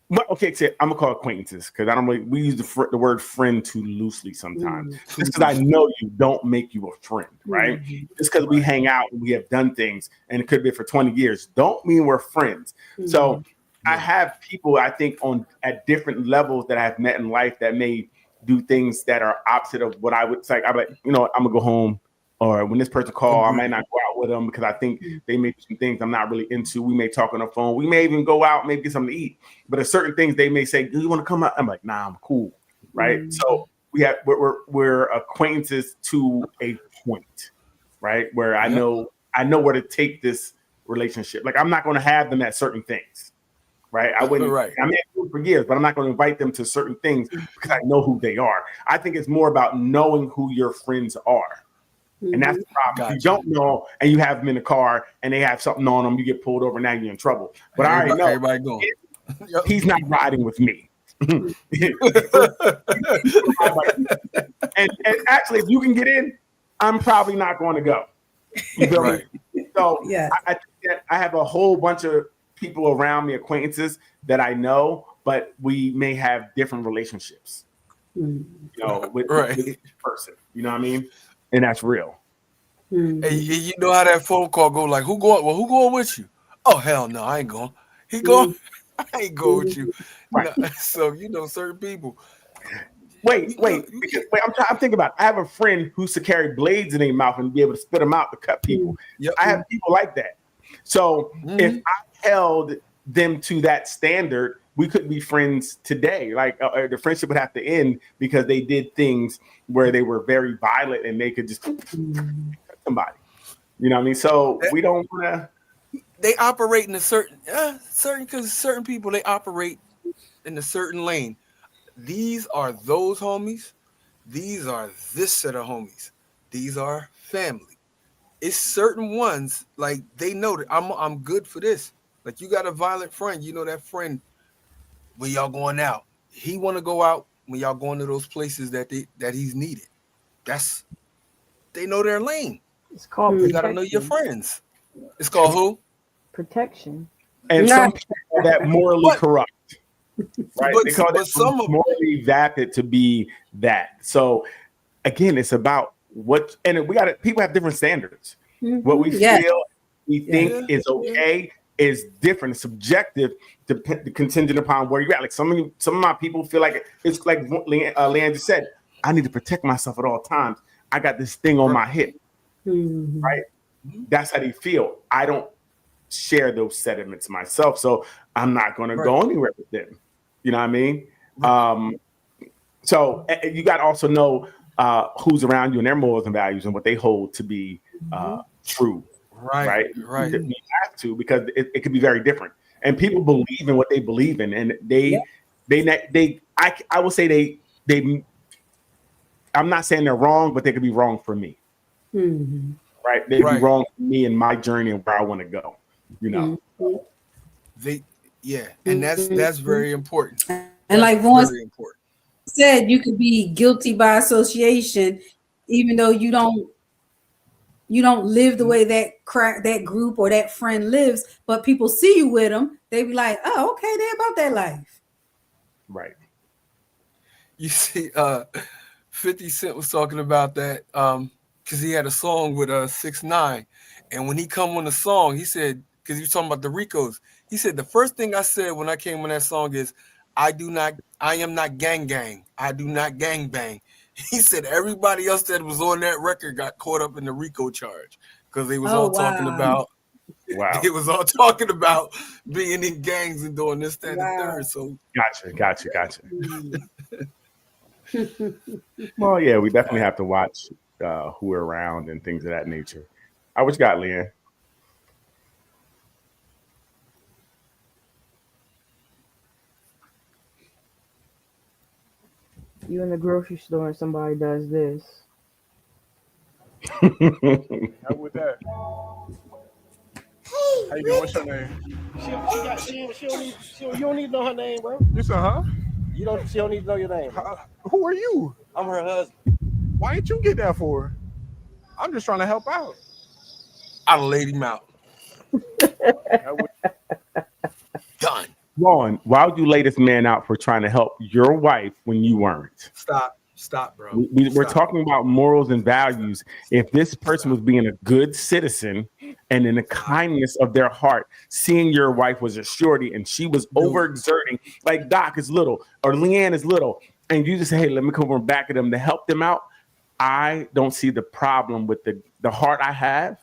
But okay, I'm gonna call acquaintances because I don't really. We use the word friend too loosely sometimes. Just because I know you don't make you a friend, right? Just because we hang out and we have done things, and it could be for 20 years, don't mean we're friends. So I have people I think at different levels that I've met in life that may do things that are opposite of what I would say. I'm like, I'm gonna go home. Or when this person calls, I might not go out with them because I think they may do some things I'm not really into. We may talk on the phone. We may even go out, maybe get something to eat. But there's certain things they may say, "Do you want to come out?" I'm like, "Nah, I'm cool." Right. So we're acquaintances to a point, right? Where I know where to take this relationship. Like I'm not going to have them at certain things. Right. I wouldn't. I may have them for years, but I'm not going to invite them to certain things because I know who they are. I think it's more about knowing who your friends are. And that's the problem. Gotcha. If you don't know and you have them in the car and they have something on them, you get pulled over, now you're in trouble. But I already know everybody going. He's not riding with me. and actually, if you can get in, I'm probably not going to go. You feel me? So I think that I have a whole bunch of people around me, acquaintances that I know, but we may have different relationships. With each person. You know what I mean? And that's real. And you know how that phone call go? Like, who going? Well, who going with you? Oh hell no, I ain't going. He going? I ain't going with you. Right. No, so certain people. Wait. I'm thinking about it. I have a friend who used to carry blades in their mouth and be able to spit them out to cut people. I have people like that. So if I held them to that standard, we couldn't be friends today. Like the friendship would have to end because they did things where they were very violent and they could just cut somebody. You know what I mean? So we don't want to. They operate in a certain because certain people, they operate in a certain lane. These are those homies. These are this set of homies. These are family. It's certain ones, like they know that I'm good for this. Like you got a violent friend, that friend when y'all going out. He want to go out when y'all going to those places that he's needed. They know their lane. It's called you gotta know your friends. It's called who? Protection. And some people are that morally corrupt. Right? But, they call it morally vapid to be that. So again, it's about what, and people have different standards. What we feel, we think is okay is different. It's subjective, contingent upon where you're at. Like some of my people feel like it's like Leanne just said, I need to protect myself at all times. I got this thing on my hip. Right? That's how they feel. I don't share those sentiments myself, so I'm not going to go anywhere with them. You know what I mean? So you got to also know who's around you and their morals and values and what they hold to be true. Right. You have to, because it could be very different. And people believe in what they believe in, and I will say they. I'm not saying they're wrong, but they could be wrong for me. Right? They could be wrong for me in my journey and where I want to go. And that's very important. And like Vaughn said, you could be guilty by association, even though you don't live the way that group or that friend lives, but people see you with them. They be like, oh, okay, they're about that life. Right. You see, 50 Cent was talking about that because he had a song with 6ix9ine, And when he come on the song, he said, because you talking about the Ricos, he said the first thing I said when I came on that song is, I am not gang gang. I do not gang bang. He said everybody else that was on that record got caught up in the Rico charge because they was all talking about It was all talking about being in gangs and doing this, that, and the third. So gotcha. Well, yeah, we definitely have to watch who are around and things of that nature. What you got, Leanne? You in the grocery store and somebody does this. How with that? How you doing? What's your name? You don't need to know her name, bro. You said, huh? She don't need to know your name. Who are you? I'm her husband. Why didn't you get that for her? I'm just trying to help out. I laid him out. Done. Ron, why would you lay this man out for trying to help your wife when you weren't? Stop, bro. We're talking about morals and values. If this person was being a good citizen and in the kindness of their heart, seeing your wife was a surety and she was overexerting, like Doc is little or Leanne is little, and you just say, hey, let me come over and back of them to help them out. I don't see the problem with the heart I have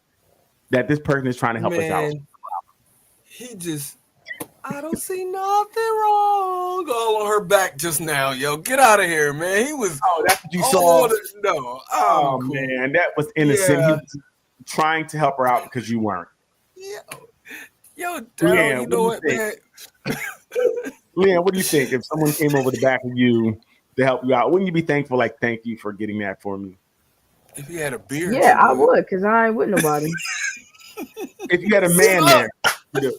that this person is trying to help us out. I don't see nothing wrong. All on her back just now, yo. Get out of here, man. He was. Oh, that's what you saw. No. Oh, cool. Man, that was innocent. Yeah. He was trying to help her out because you weren't. Yo, Daryl, you know what, man? Leanne, what do you think if someone came over the back of you to help you out? Wouldn't you be thankful? Like, thank you for getting that for me. If he had a beard, yeah, I would, because I ain't with nobody. If you had a man there,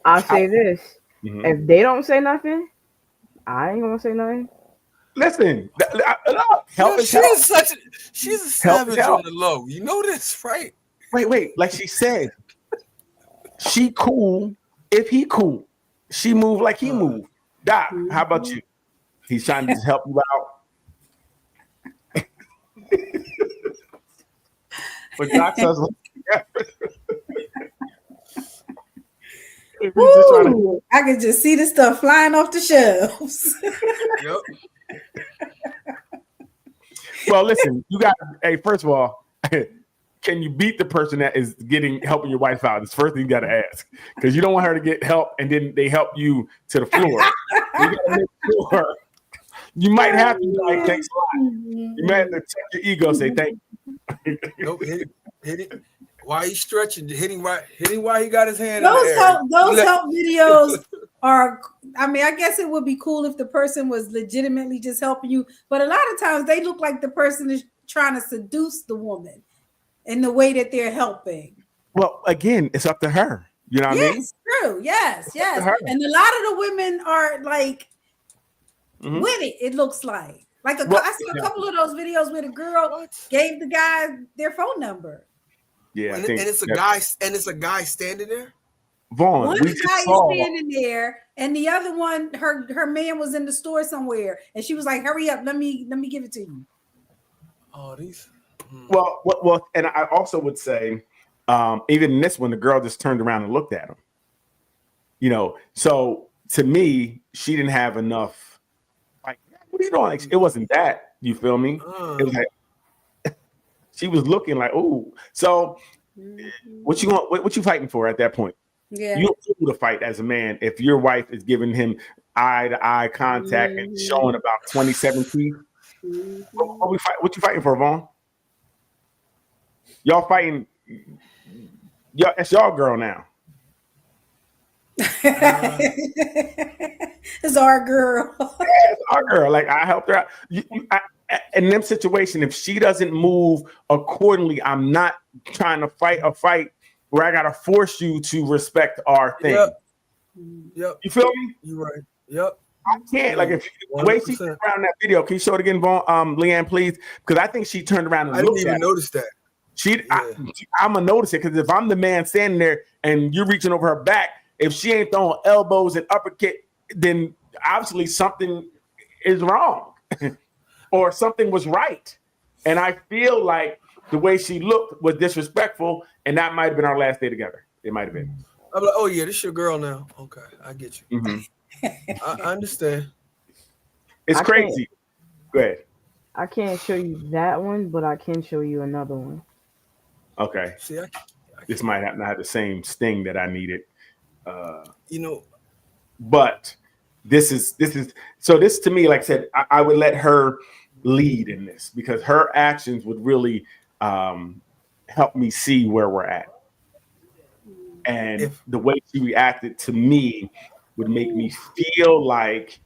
I'll say this: if they don't say nothing, I ain't gonna say nothing. Listen, help is help. She's a savage on the low. You know this, right? Wait. Like she said, she cool if he cool. She move like he move. Doc, how about you? He's trying to just help you out. But Doc says, Woo, I can just see the stuff flying off the shelves. Yep. Well, listen, you got. Hey, first of all, can you beat the person that is helping your wife out? It's the first thing you got to ask, because you don't want her to get help and then they help you to the floor. You got to make sure. You might have to be like, thanks a lot. You might have to check your ego, say thank you. Nope, hit it. Why he's stretching? Hitting while he got his hand. Those help videos are. I mean, I guess it would be cool if the person was legitimately just helping you, but a lot of times they look like the person is trying to seduce the woman in the way that they're helping. Well, again, it's up to her. You know what I mean? True. Yes. And a lot of the women are like with it. It looks like I saw a couple of those videos where the girl gave the guy their phone number. Yeah, and it's a guy, standing there. Vaughn, one guy is standing there, and the other one, her man was in the store somewhere, and she was like, "Hurry up, let me give it to you." Oh, these. Well, and I also would say, even in this one, the girl just turned around and looked at him. You know, so to me, she didn't have enough. Like, what are you doing? Like, it wasn't that. You feel me? It was like. She was looking like, oh, so what you want? What you fighting for at that point? Yeah, you don't feel to fight as a man if your wife is giving him eye to eye contact and showing about 27 teeth. What you fighting for, Vaughn? Y'all fighting? Y'all, it's y'all girl now. It's our girl. It's our girl. Like, I helped her out. In them situation, if she doesn't move accordingly, I'm not trying to fight a fight where I gotta force you to respect our thing. Yep. You feel me? You're right. Yep. I can't. Like, if the way she turned around in that video, can you show it again, Leanne, please? Because I think she turned around and looked at it. I didn't even notice that. I'm gonna notice it, because if I'm the man standing there and you're reaching over her back, if she ain't throwing elbows and uppercut, then obviously something is wrong. Or something was right. And I feel like the way she looked was disrespectful, and that might have been our last day together. It might have been. I'm like, oh yeah, this your girl now. Okay, I get you. Mm-hmm. I understand. It's I crazy. Go ahead. I can't show you that one, but I can show you another one. Okay. See, This might not have the same sting that I needed. You know, But this is so this to me, like I said, I would let her lead in this because her actions would really help me see where we're at. And the way she reacted to me would make me feel like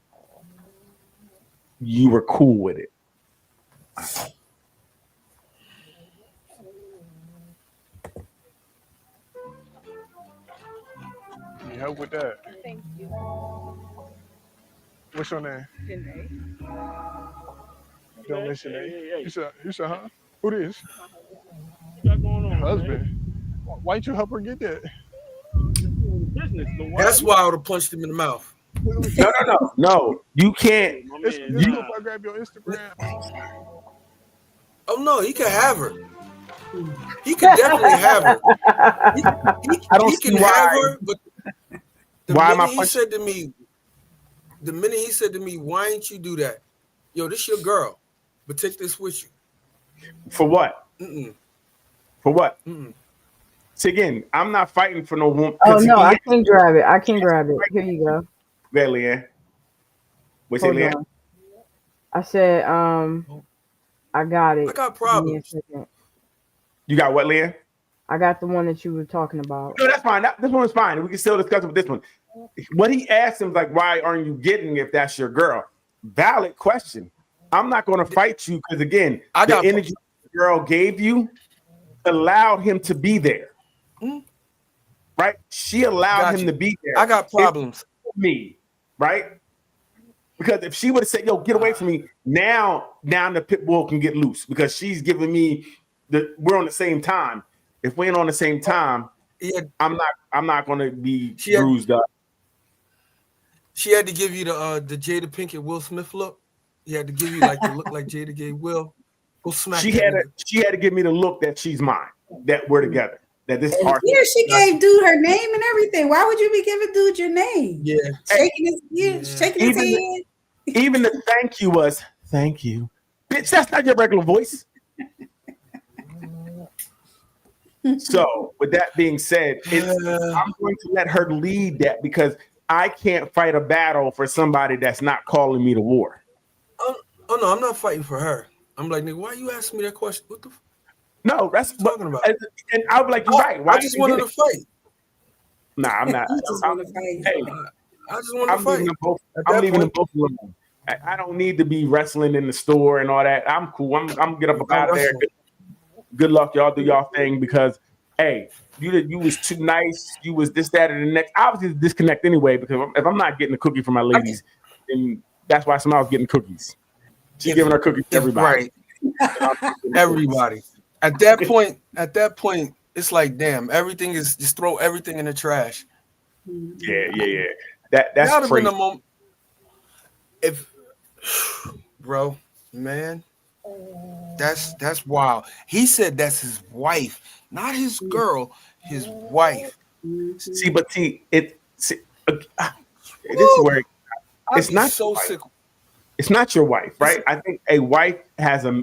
you were cool with it. Need help with that? Thank you. What's your name? Don't mention name. You said, huh? Who this? What you got going on, Husband. man? Why didn't you help her get that? Business, but why that's you- why I would have punched him in the mouth. No. You can't. It's cool if I grab your Instagram. Oh no, he can have her. He can definitely have her. I don't He see can why. have her, but the Why am minute I he punching? said to me, why ain't you do that? Yo, this your girl, but take this with you. For what? Mm-mm. For what? Mm-mm. See, again, I'm not fighting for no woman. Oh no, I can grab it. I can grab it. Here you go. There, Leanne. What's it, Hold Leanne? on. I said, I got it. I got Give me a problems. second. You got what, Leanne? I got the one that you were talking about. No, that's fine. This one is fine. We can still discuss it with this one. What he asked him, like, why aren't you getting if that's your girl? Valid question. I'm not going to fight you because, again, the energy the girl gave you allowed him to be there. Mm. Right? She allowed him to be there. I got problems. Me, right? Because if she would have said, yo, get away from me, now the pit bull can get loose because she's giving me we're on the same time. If we ain't on the same time, I'm not gonna be bruised up. She had to give you the Jada Pinkett Will Smith look. He had to give you like the look like Jada gave Will. Go smack. She had to give me the look that she's mine, that we're together. That this part. Yeah, she gave dude her name and everything. Why would you be giving dude your name? Yeah, shaking his head. Even the thank you was thank you, bitch. That's not your regular voice. So, with that being said, I'm going to let her lead that because I can't fight a battle for somebody that's not calling me to war. Oh no, I'm not fighting for her. I'm like, nigga, why you asking me that question? What the? No, that's what I'm talking about. And I'll be like, you're right. Why I just wanted to fight. Nah, I'm not. Hey, I just wanted to fight. I'm leaving them both alone. I don't need to be wrestling in the store and all that. I'm cool. I'm get up out of there. Good luck, y'all. Do y'all thing because, hey, you was too nice. You was this, that, and the next. Obviously, disconnect anyway because if I'm not getting a cookie from my ladies, then that's why somebody's getting cookies. She's giving her cookies to everybody. Right. Everybody. At that point, it's like, damn, everything is just throw everything in the trash. Yeah. That's That crazy. Been a moment. If, bro, man, that's wild. He said that's his wife, not his girl, his wife. See, this is where it's not so sick. It's not your wife, right? I think a wife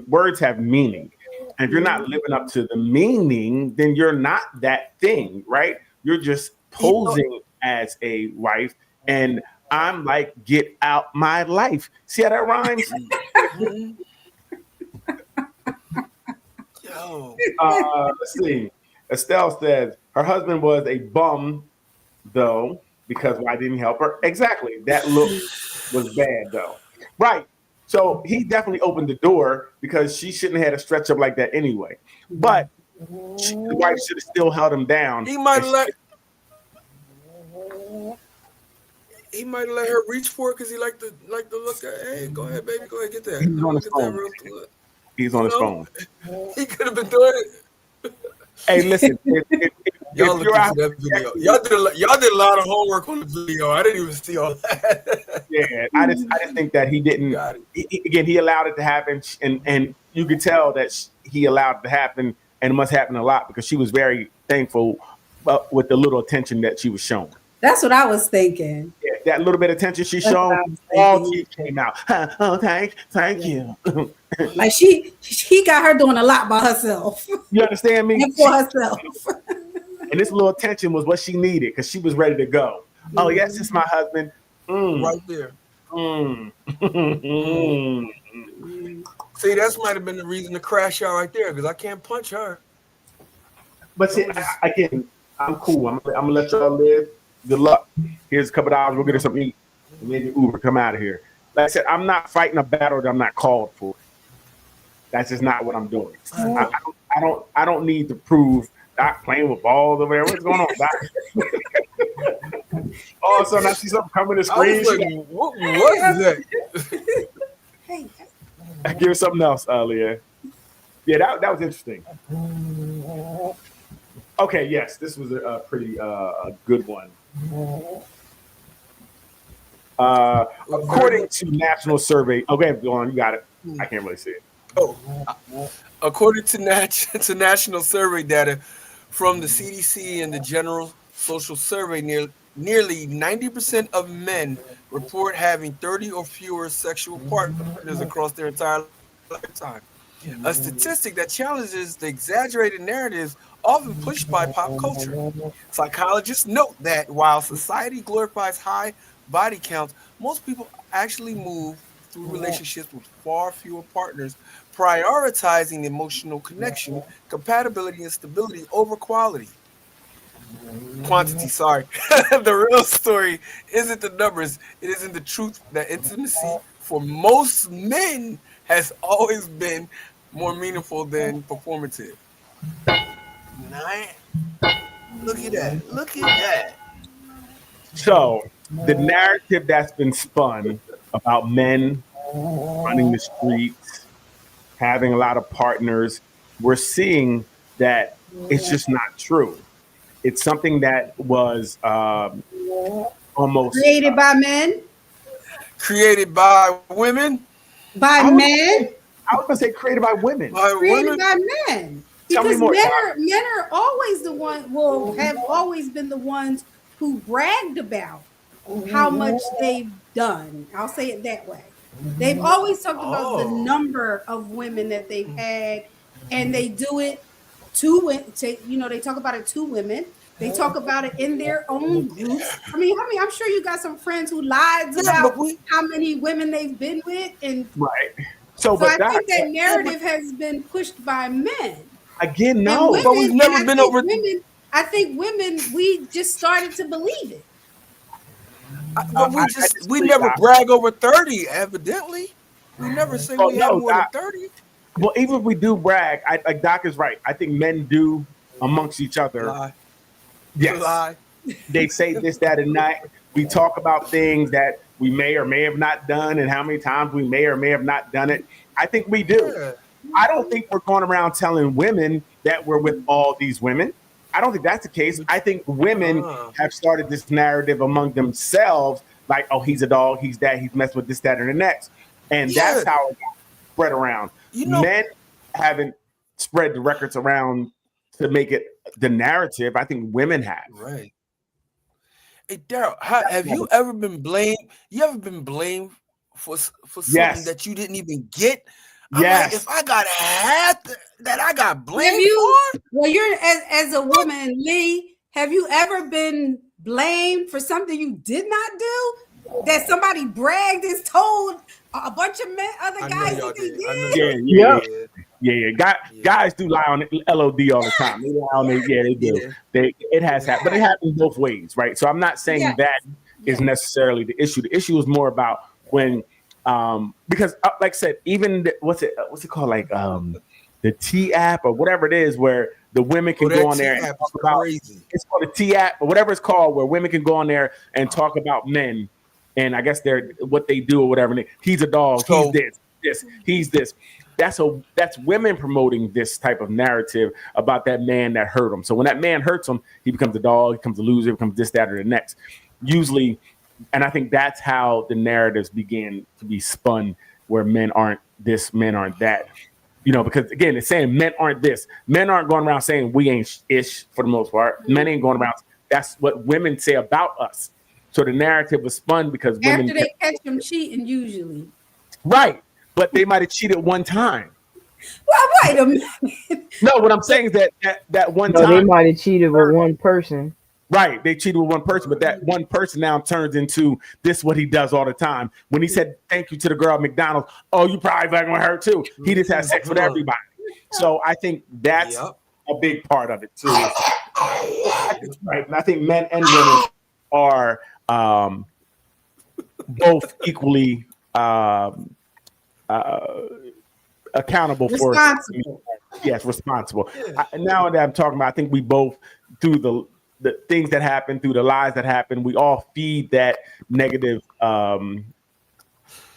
words have meaning. And if you're not living up to the meaning, then you're not that thing, right? You're just posing as a wife. And I'm like, get out my life. See how that rhymes? Yo. Let's see. Estelle says her husband was a bum, though, because why didn't he help her? Exactly. That look was bad, though. Right. So he definitely opened the door because she shouldn't have had a stretch up like that anyway. But the wife should have still held him down. He might let her reach for it because he like to look at. Hey, go ahead, baby, go ahead, get that. He's on his phone. He's on his phone. He could have been doing it. Hey, listen. Y'all if looked you're out into that video. Y'all did a lot of homework on the video. I didn't even see all that. yeah, I just think that he didn't. Got it. Again, he allowed it to happen, and you could tell that he allowed it to happen, and it must happen a lot because she was very thankful with the little attention that she was shown. That's what I was thinking. Yeah, that little bit of attention she That's what I shown, was all thinking. teeth came out. Oh, thank you. Like he got her doing a lot by herself You understand me? and for herself. And this little attention was what she needed because she was ready to go. Oh, yes, it's my husband. Right there. See, that might have been the reason to crash out right there because I can't punch her. But see, again, I'm cool. I'm gonna let y'all live. Good luck. Here's a couple $. We'll get us something to eat. Maybe Uber, come out of here. Like I said, I'm not fighting a battle that I'm not called for. That's just not what I'm doing. I don't need to prove Doc playing with balls over there. What's going on, Doc? All of a sudden, I see something coming to the screen. I was like, what is that? Hey, Give her something else, Leah. Yeah, that was interesting. Okay, yes, this was a pretty good one. According to national survey, okay, go on, you got it. I can't really see it. According to national survey data from the CDC and the General Social Survey, nearly 90% of men report having 30 or fewer sexual partners across their entire lifetime. A statistic that challenges the exaggerated narratives often pushed by pop culture. Psychologists note that while society glorifies high body counts, most people actually move through relationships with far fewer partners, prioritizing emotional connection, compatibility, and stability over quantity. Sorry. The real story isn't the numbers, it isn't the truth that intimacy for most men has always been more meaningful than performative. Look at that. So the narrative that's been spun about men running the streets, having a lot of partners, we're seeing that it's just not true. It's something that was almost created by men, created by women, by men. I was gonna say created by women. Created by men. Tell me Because more. men are always the one. Well, have always been the ones who bragged about how much they've done. I'll say it that way. They've always talked about the number of women that they've had, and they do it they talk about it to women. They talk about it in their own groups. I mean, I'm sure you got some friends who lied about how many women they've been with, and right. So I think that narrative has been pushed by men. Again, no, women, but we've never been over. Women, I think women, we just started to believe it. But we never brag over 30. Evidently, we never say we have more than 30. Well, even if we do brag, like Doc is right. I think men do amongst each other. Lie. Yes. Lie. They say this, that, and that. We talk about things that we may or may have not done, and how many times we may or may have not done it. I think we do. Yeah. I don't think we're going around telling women that we're with all these women. I don't think that's the case. I think women have started this narrative among themselves, like, oh, he's a dog, he's that, he's messing with this, that, and the next. And that's how it got spread around. Men haven't spread the records around to make it the narrative. I think women have. Right. Hey, Daryl, have you ever been blamed? You ever been blamed for something that you didn't even get? Yes. Like, if I got half that I got blamed for? Well, you're as a woman, Lee, have you ever been blamed for something you did not do? That somebody bragged and told a bunch of other guys that they did? Guys do lie on LOD all the time. They lie on it. Yeah, they do. It has happened, but it happens both ways, right? So I'm not saying that is necessarily the issue. The issue is more about when, because like I said, even what's it called, like the T app or whatever it is, where the women can go on there and talk about. It's called the T app or whatever it's called, where women can go on there and talk about men. And I guess they're what they do or whatever. He's a dog. He's this. this, he's this. That's women promoting this type of narrative about that man that hurt him. So when that man hurts him, he becomes a dog, he becomes a loser, he becomes this, that, or the next. Usually, and I think that's how the narratives begin to be spun, where men aren't this, men aren't that. Because again, it's saying men aren't this. Men aren't going around saying we ain't ish for the most part. Men ain't going around. That's what women say about us. So the narrative was spun because women after they catch them cheating, usually. Right. But they might have cheated one time. Well, wait a minute. No, what I'm saying is that one No, time they might have cheated with one person. Right, they cheated with one person, but that one person now turns into this what he does all the time. When he said thank you to the girl at McDonald's, oh, you probably fucking with her too. He just has sex with everybody. So I think that's a big part of it too. Right, and I think men and women are both equally accountable for responsible. Now that I'm talking about, I think we both, through the things that happen, through the lies that happen, we all feed that negative, the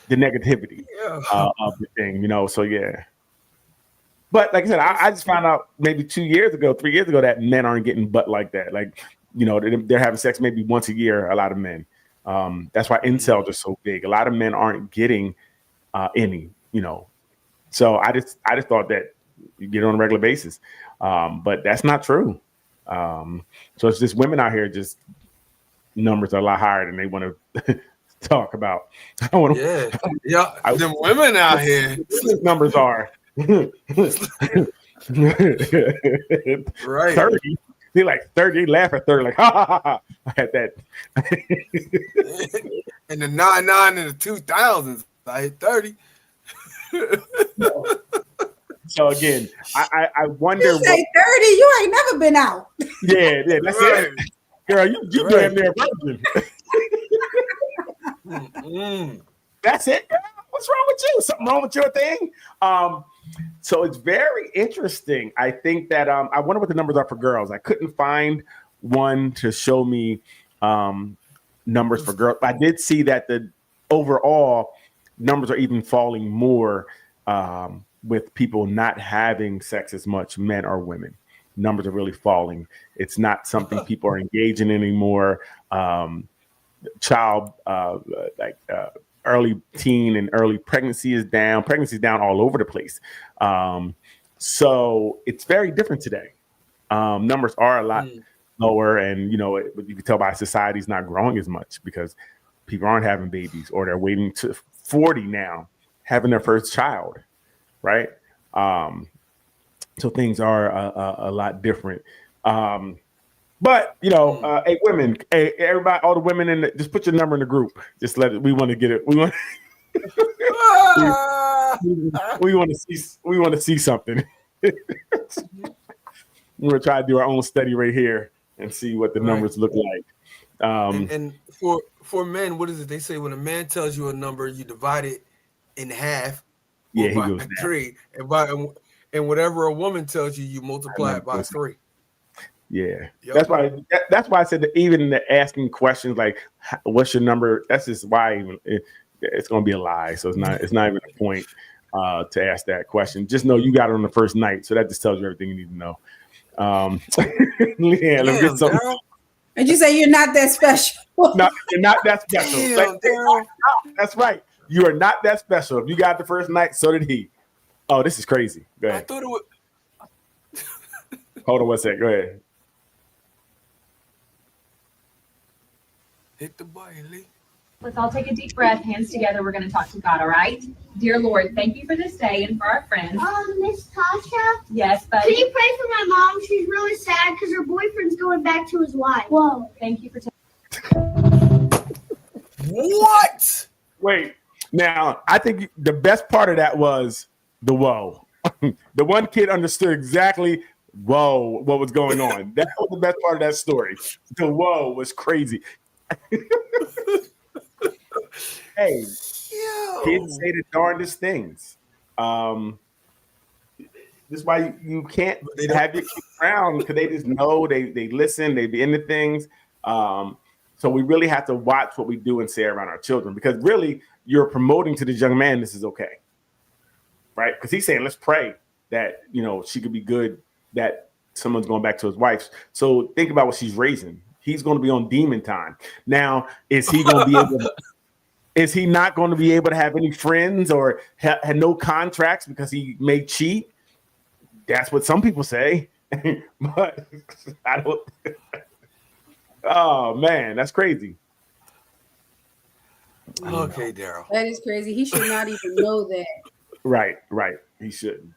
negativity of the thing, So yeah. But like I said, I just found out maybe 3 years ago that men aren't getting butt like that. Like, they're having sex maybe once a year. A lot of men. That's why incels are so big. A lot of men aren't getting any. So I just thought that you get it on a regular basis, but that's not true. So it's just women out here, just numbers are a lot higher than they want to talk about. Them women out here, numbers are right. 30. They like 30. They laugh at 30, like ha ha ha. I had that. And the 99 and the 2000s, I hit 30. So again, I wonder. You say 30, you ain't never been out. Yeah, that's it. Girl, you damn near virgin. That's it, girl. What's wrong with you? Something wrong with your thing? So it's very interesting. I think that I wonder what the numbers are for girls. I couldn't find one to show me numbers for girls. I did see that the overall numbers are even falling more with people not having sex as much, men or women. Numbers are really falling. It's not something people are engaging in anymore. Early teen and early pregnancy is down. Pregnancy is down all over the place. So it's very different today. Numbers are a lot lower, and you can tell by society's not growing as much because people aren't having babies, or they're waiting to 40 now, having their first child, right? So things are a lot different. But hey, women, hey, everybody, all the women just put your number in the group. Just we want to get it. We want we want to see something. We're gonna try to do our own study right here and see what the numbers look like. And for men, what is it? They say when a man tells you a number, you divide it in half. Yeah, he goes 3, and whatever a woman tells you, you multiply it by 3. Yeah, that's why I said that even the asking questions like "What's your number?" That's just why it's going to be a lie. So it's not even a point to ask that question. Just know you got it on the first night, so that just tells you everything you need to know. Let me get something. And you say you're not that special. No, you're not that special. That's right. You are not that special. If you got the first night, so did he. Oh, this is crazy. Go ahead. I thought it was. Hold on one second. Go ahead. Hit the button, Lee. Let's all take a deep breath, hands together. We're going to talk to God, all right? Dear Lord, thank you for this day and for our friends. Miss Tasha? Yes, buddy? Can you pray for my mom? She's really sad because her boyfriend's going back to his wife. Whoa. Thank you for What? Wait. Now, I think the best part of that was the whoa. The one kid understood exactly what was going on. That was the best part of that story. The whoa was crazy. Hey, kids say the darndest things. This is why you can't have your kids around, because they just know, they listen, they be into things. So we really have to watch what we do and say around our children, because really you're promoting to this young man this is okay. right? Because he's saying, let's pray that she could be good, that someone's going back to his wife. So think about what she's raising. He's going to be on demon time. Now, is he going to be able to, is he not going to be able to have any friends or had no contracts because he may cheat? That's what some people say. But I don't. Oh, man, that's crazy. Okay, Daryl. That is crazy. He should not even know that. Right. He shouldn't.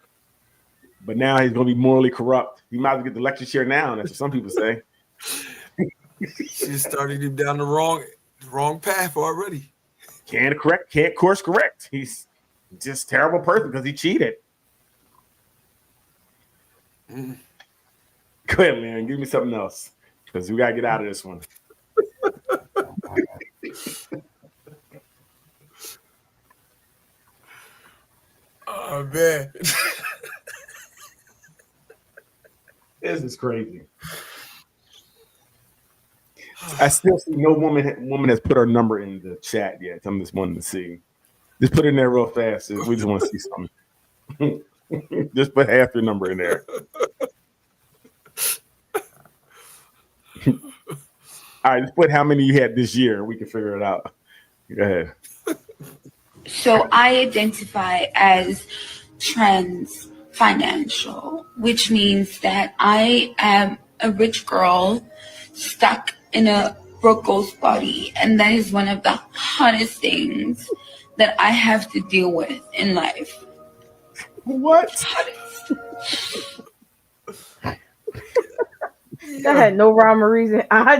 But now he's going to be morally corrupt. He might as well get the lecture chair now. That's what some people say. She started him down the wrong path already. Can't course correct. He's just a terrible person because he cheated. Go ahead, man. Give me something else because we got to get out of this one. Oh, man. This is crazy. I still see no woman has put her number in the chat yet. I'm just wanting to see. Just put it in there real fast. We just want to see something. Just put half your number in there. All right, just put how many you had this year. We can figure it out. Go ahead. So I identify as trans financial, which means that I am a rich girl stuck in a broke girl's body. And that is one of the hardest things that I have to deal with in life. What? That had no rhyme or reason. I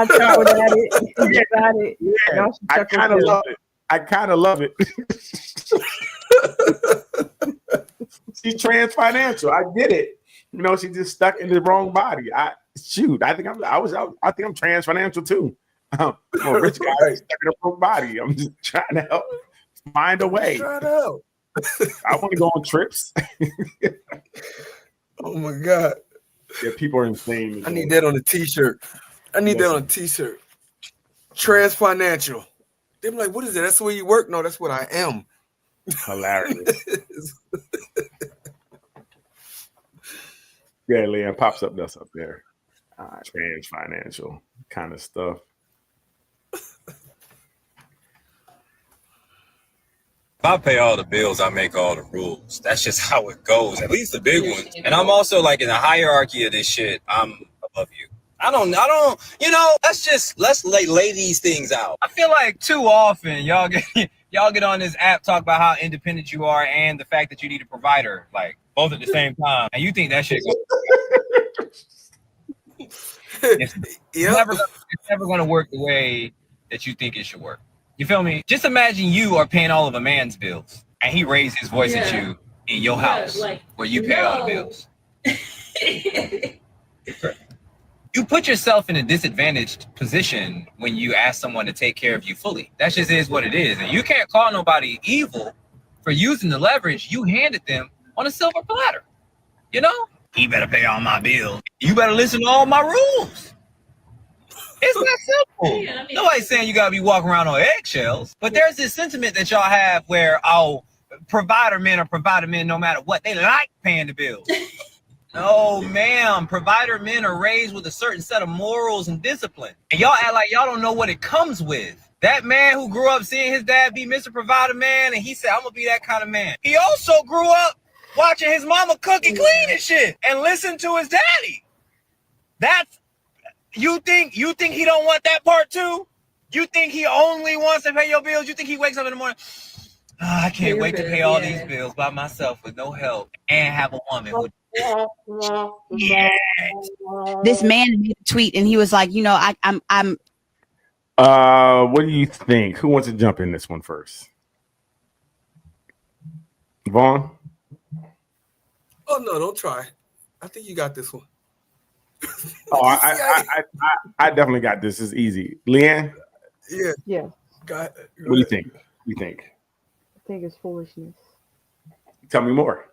chuckled at it. Got it. Yeah, I kind of love it. I kind of love it. She's trans financial. I get it. She's just stuck in the wrong body. I think I'm trans financial too. I'm a rich guy stuck in the wrong body. I'm just trying to help find a way. Shut up. I want to go on trips. Oh my God. Yeah, people are insane. I need that on a t-shirt. Trans financial. They're like, what is it? That's where you work? No, that's what I am. Hilarious. Yeah, Leanne pops up. That's up there. Trans financial kind of stuff. If I pay all the bills, I make all the rules. That's just how it goes, at least the big ones. And I'm also like in the hierarchy of this shit, I'm above you. I don't, let's lay these things out. I feel like too often y'all get on this app, talk about how independent you are and the fact that you need a provider, like both at the same time. And you think that shit it's never going to work the way that you think it should work. You feel me? Just imagine you are paying all of a man's bills and he raised his voice at you in your house where you pay all the bills. You put yourself in a disadvantaged position when you ask someone to take care of you fully. That just is what it is. And you can't call nobody evil for using the leverage you handed them on a silver platter. He better pay all my bills. You better listen to all my rules. It's that simple. Nobody's saying you gotta be walking around on eggshells, but there's this sentiment that y'all have where, provider men are provider men no matter what. They like paying the bills. No, ma'am. Provider men are raised with a certain set of morals and discipline. And y'all act like y'all don't know what it comes with. That man who grew up seeing his dad be Mr. Provider Man, and he said, I'm gonna be that kind of man. He also grew up watching his mama cook and clean and shit and listen to his daddy. That's you think he don't want that part too? You think he only wants to pay your bills? You think he wakes up in the morning? I can't wait to pay all these bills by myself with no help and have a woman who This man made a tweet and he was like, I'm what do you think? Who wants to jump in this one first? Vaughn? Oh no, don't try. I think you got this one. Oh, I definitely got this. It's easy. Leanne? Yeah. What do you think? I think it's foolishness. Tell me more.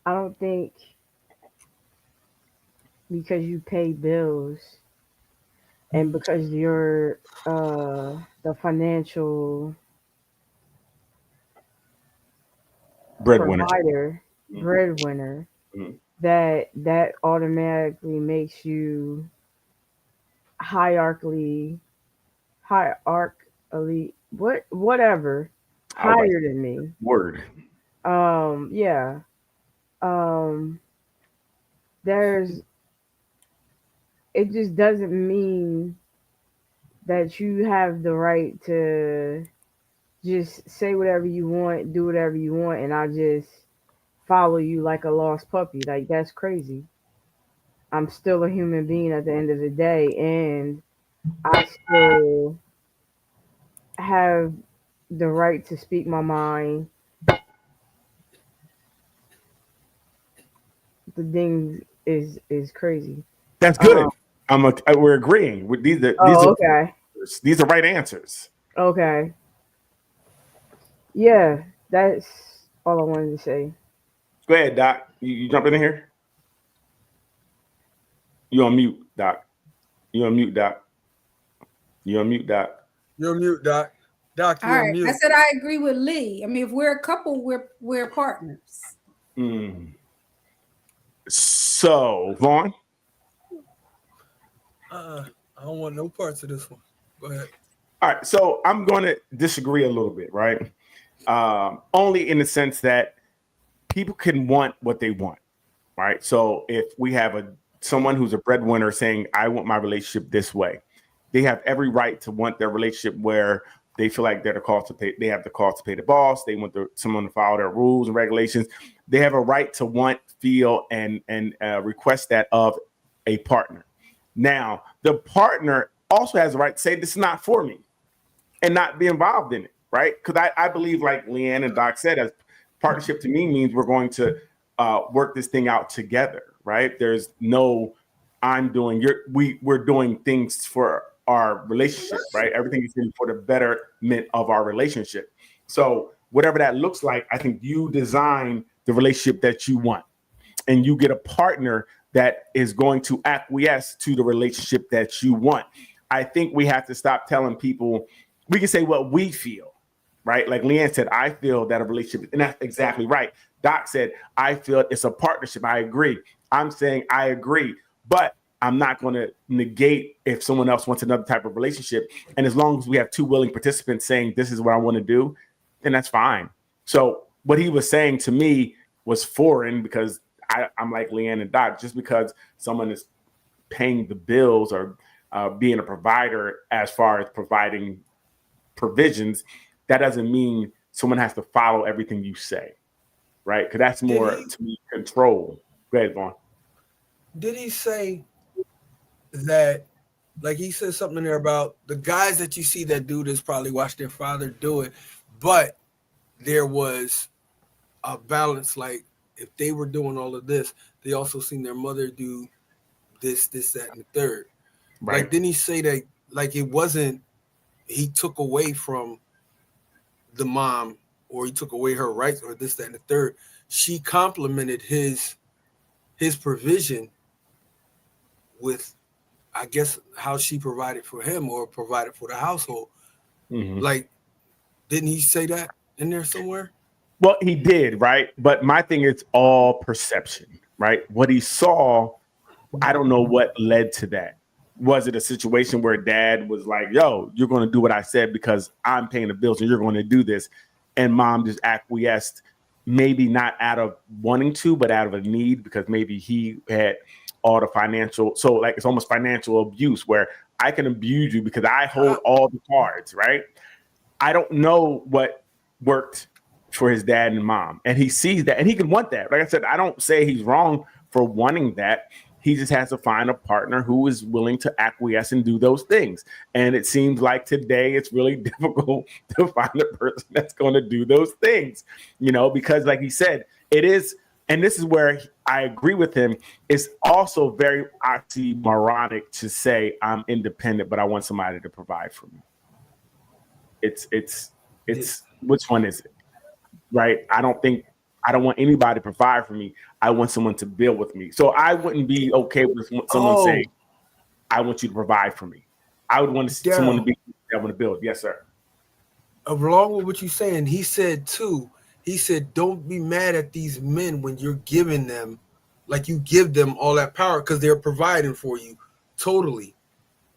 I don't think because you pay bills and because you're the financial Breadwinner. breadwinner, Mhm. that automatically makes you hierarchically whatever I like higher than me. word. Yeah. Um, there's it just doesn't mean that you have the right to just say whatever you want, do whatever you want, and I just follow you like a lost puppy. Like that's crazy. I'm still a human being at the end of the day, and I still have the right to speak my mind. The thing is crazy. That's good. Um, We're agreeing with these. oh, okay, These are right answers. okay, yeah, that's all I wanted to say. Go ahead, Doc. You jumping in here? You on mute, Doc. You on mute, Doc. You on mute, Doc. You're on mute, Doc. Doc, All you're on right. mute. I said I agree with Lee. I mean, if we're a couple, we're partners. Mm. So, Vaughn. I don't want no parts of this one. Go ahead. All right. So I'm going to disagree a little bit, right? Only in the sense that people can want what they want, right? So if we have someone who's a breadwinner saying, I want my relationship this way, they have every right to want their relationship where they feel like they're the cost to pay. They have the cost to pay the boss. They want someone to follow their rules and regulations. They have a right to want, feel, and request that of a partner. Now, the partner also has a right to say, this is not for me, and not be involved in it, right? Because I believe, like Leanne and Doc said, as partnership to me means we're going to work this thing out together, right? There's no we're doing things for our relationship, right? Everything is for the betterment of our relationship. So whatever that looks like, I think you design the relationship that you want, and you get a partner that is going to acquiesce to the relationship that you want. I think we have to stop telling people, we can say what we feel, right? Like Leanne said, I feel that a relationship, and that's exactly right. Doc said, I feel it's a partnership. I agree. I'm saying I agree, but I'm not going to negate if someone else wants another type of relationship. And as long as we have two willing participants saying, this is what I want to do, then that's fine. So what he was saying to me was foreign, because I'm like Leanne and Doc, just because someone is paying the bills or being a provider as far as providing provisions, that doesn't mean someone has to follow everything you say, right? Because that's more to me control. Go ahead, Vaughn. Did he say that, like he said something in there about the guys that you see that do this probably watch their father do it, but there was a balance, like if they were doing all of this, they also seen their mother do this, that, and the third. Right. Like, didn't he say that, like, it wasn't, he took away from the mom, or he took away her rights, or this, that, and the third. She complimented his provision with, I guess, how she provided for him or provided for the household. Mm-hmm. Like, didn't he say that in there somewhere? Well, he did, right? But my thing is all perception, right? What he saw, I don't know what led to that. Was it a situation where dad was like, yo, you're going to do what I said because I'm paying the bills and you're going to do this? And mom just acquiesced, maybe not out of wanting to, but out of a need, because maybe he had all the financial. So like, it's almost financial abuse where I can abuse you because I hold all the cards, right? I don't know what worked for his dad and mom. And he sees that and he can want that. Like I said, I don't say he's wrong for wanting that. He just has to find a partner who is willing to acquiesce and do those things. And it seems like today it's really difficult to find a person that's going to do those things, because like he said, it is, and this is where I agree with him, it's also very oxymoronic to say I'm independent, but I want somebody to provide for me. It's which one is it? Right? I don't want anybody to provide for me. I want someone to build with me. So I wouldn't be okay with someone saying, I want you to provide for me. I would want someone to be able to build. Yes, sir. Along with what you're saying, he said too, He said, don't be mad at these men when you're giving them, like you give them all that power because they're providing for you totally.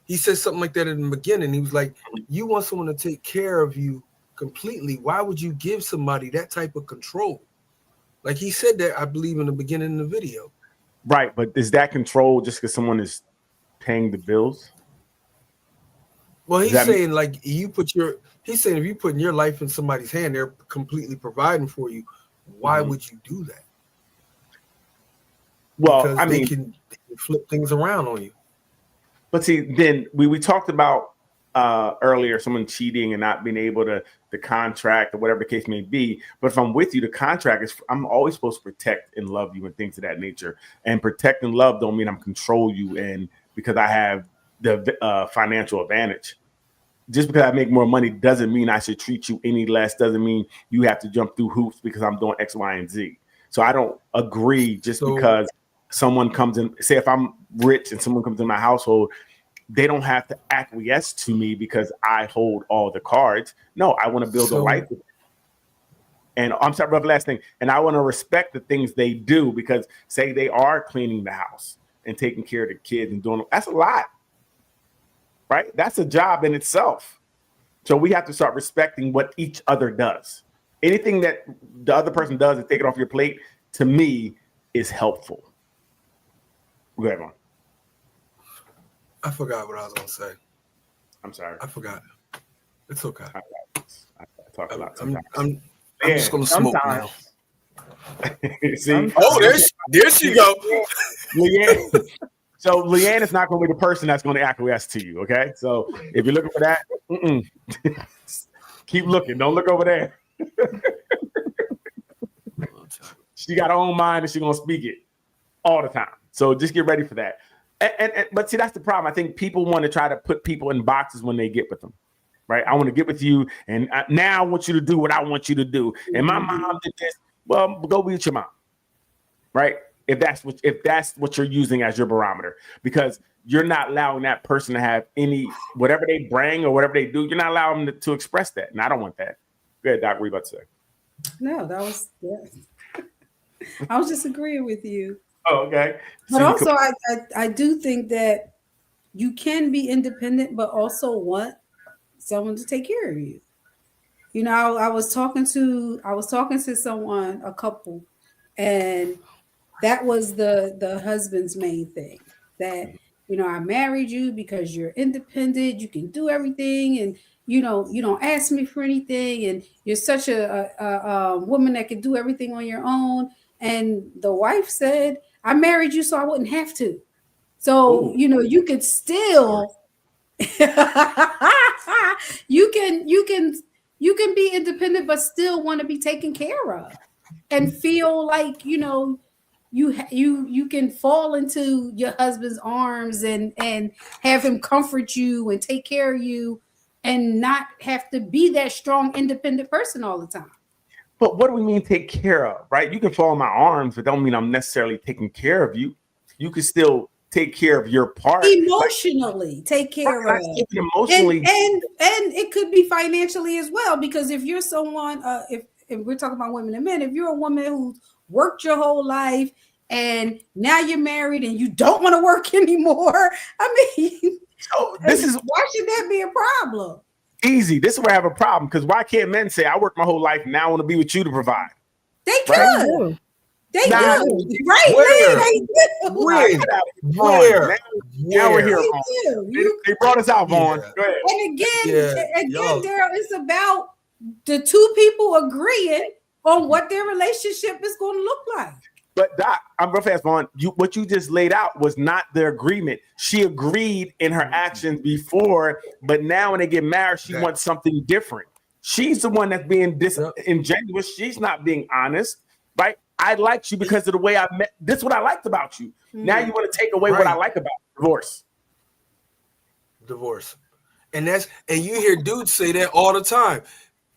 He said something like that in the beginning. He was like, you want someone to take care of you completely. Why would you give somebody that type of control? Like he said that, I believe, in the beginning of the video. Right, but is that control just because someone is paying the bills? Well, he's saying like he's saying if you put your life in somebody's hand, they're completely providing for you. Why would you do that? Well, because I mean, they can flip things around on you. But see, then we talked about earlier someone cheating and not being able to the contract or whatever the case may be. But if I'm with you, the contract is I'm always supposed to protect and love you and things of that nature. And protect and love don't mean I'm control you and because I have the financial advantage. Just because I make more money doesn't mean I should treat you any less. Doesn't mean you have to jump through hoops because I'm doing X, Y, and Z. So I don't agree just because someone comes in. Say if I'm rich and someone comes in my household, they don't have to acquiesce to me because I hold all the cards. No, I want to build a life with them. And I'm sorry about the last thing. And I want to respect the things they do because say they are cleaning the house and taking care of the kids and doing that's a lot. Right? That's a job in itself. So we have to start respecting what each other does. Anything that the other person does and take it off your plate, to me, is helpful. Go ahead, Vaughn. I forgot what I was going to say. I'm sorry. I forgot. It's okay. I talk a lot. I'm just going to smoke now. See? There she go. Leanne. So Leanne is not going to be the person that's going to acquiesce to you, okay? So if you're looking for that, keep looking. Don't look over there. She got her own mind and she's going to speak it all the time. So just get ready for that. But see, that's the problem. I think people want to try to put people in boxes when they get with them, right? I want to get with you, and now I want you to do what I want you to do. And my mom did this. Well, go be with your mom, right? If that's what you're using as your barometer, because you're not allowing that person to have any whatever they bring or whatever they do. You're not allowing them to express that, and I don't want that. Go ahead, Doc. What are you about to say? No, that was. I was just agreeing with you. Oh, okay. But also, I do think that you can be independent, but also want someone to take care of you. You know, I was talking to someone, a couple, and that was the husband's main thing. That, you know, I married you because you're independent, you can do everything, and you don't ask me for anything, and you're such a woman that can do everything on your own. And the wife said, I married you so I wouldn't have to. So, you know, you could still you can be independent but still want to be taken care of and feel like, you know, you can fall into your husband's arms and have him comfort you and take care of you and not have to be that strong independent person all the time. But what do we mean take care of, right? You can fall in my arms, but don't mean I'm necessarily taking care of you. You can still take care of your part. Emotionally take care of. Emotionally. And it could be financially as well, because if you're someone, if we're talking about women and men, if you're a woman who's worked your whole life and now you're married and you don't want to work anymore, I mean, so this is why should that be a problem? Easy. This is where I have a problem, because why can't men say, I worked my whole life and now I want to be with you to provide? They could. Right? They do. Right? Where? Now we're here. They brought us out, Vaughn. Go ahead. And again, Daryl, it's about the two people agreeing on what their relationship is going to look like. But Doc, I'm real fast, Vaughn. What you just laid out was not the agreement. She agreed in her actions before, but now when they get married, she wants something different. She's the one that's being disingenuous. She's not being honest, right? I liked you because of the way I met. This is what I liked about you. Now you want to take away what I like about divorce. And you hear dudes say that all the time.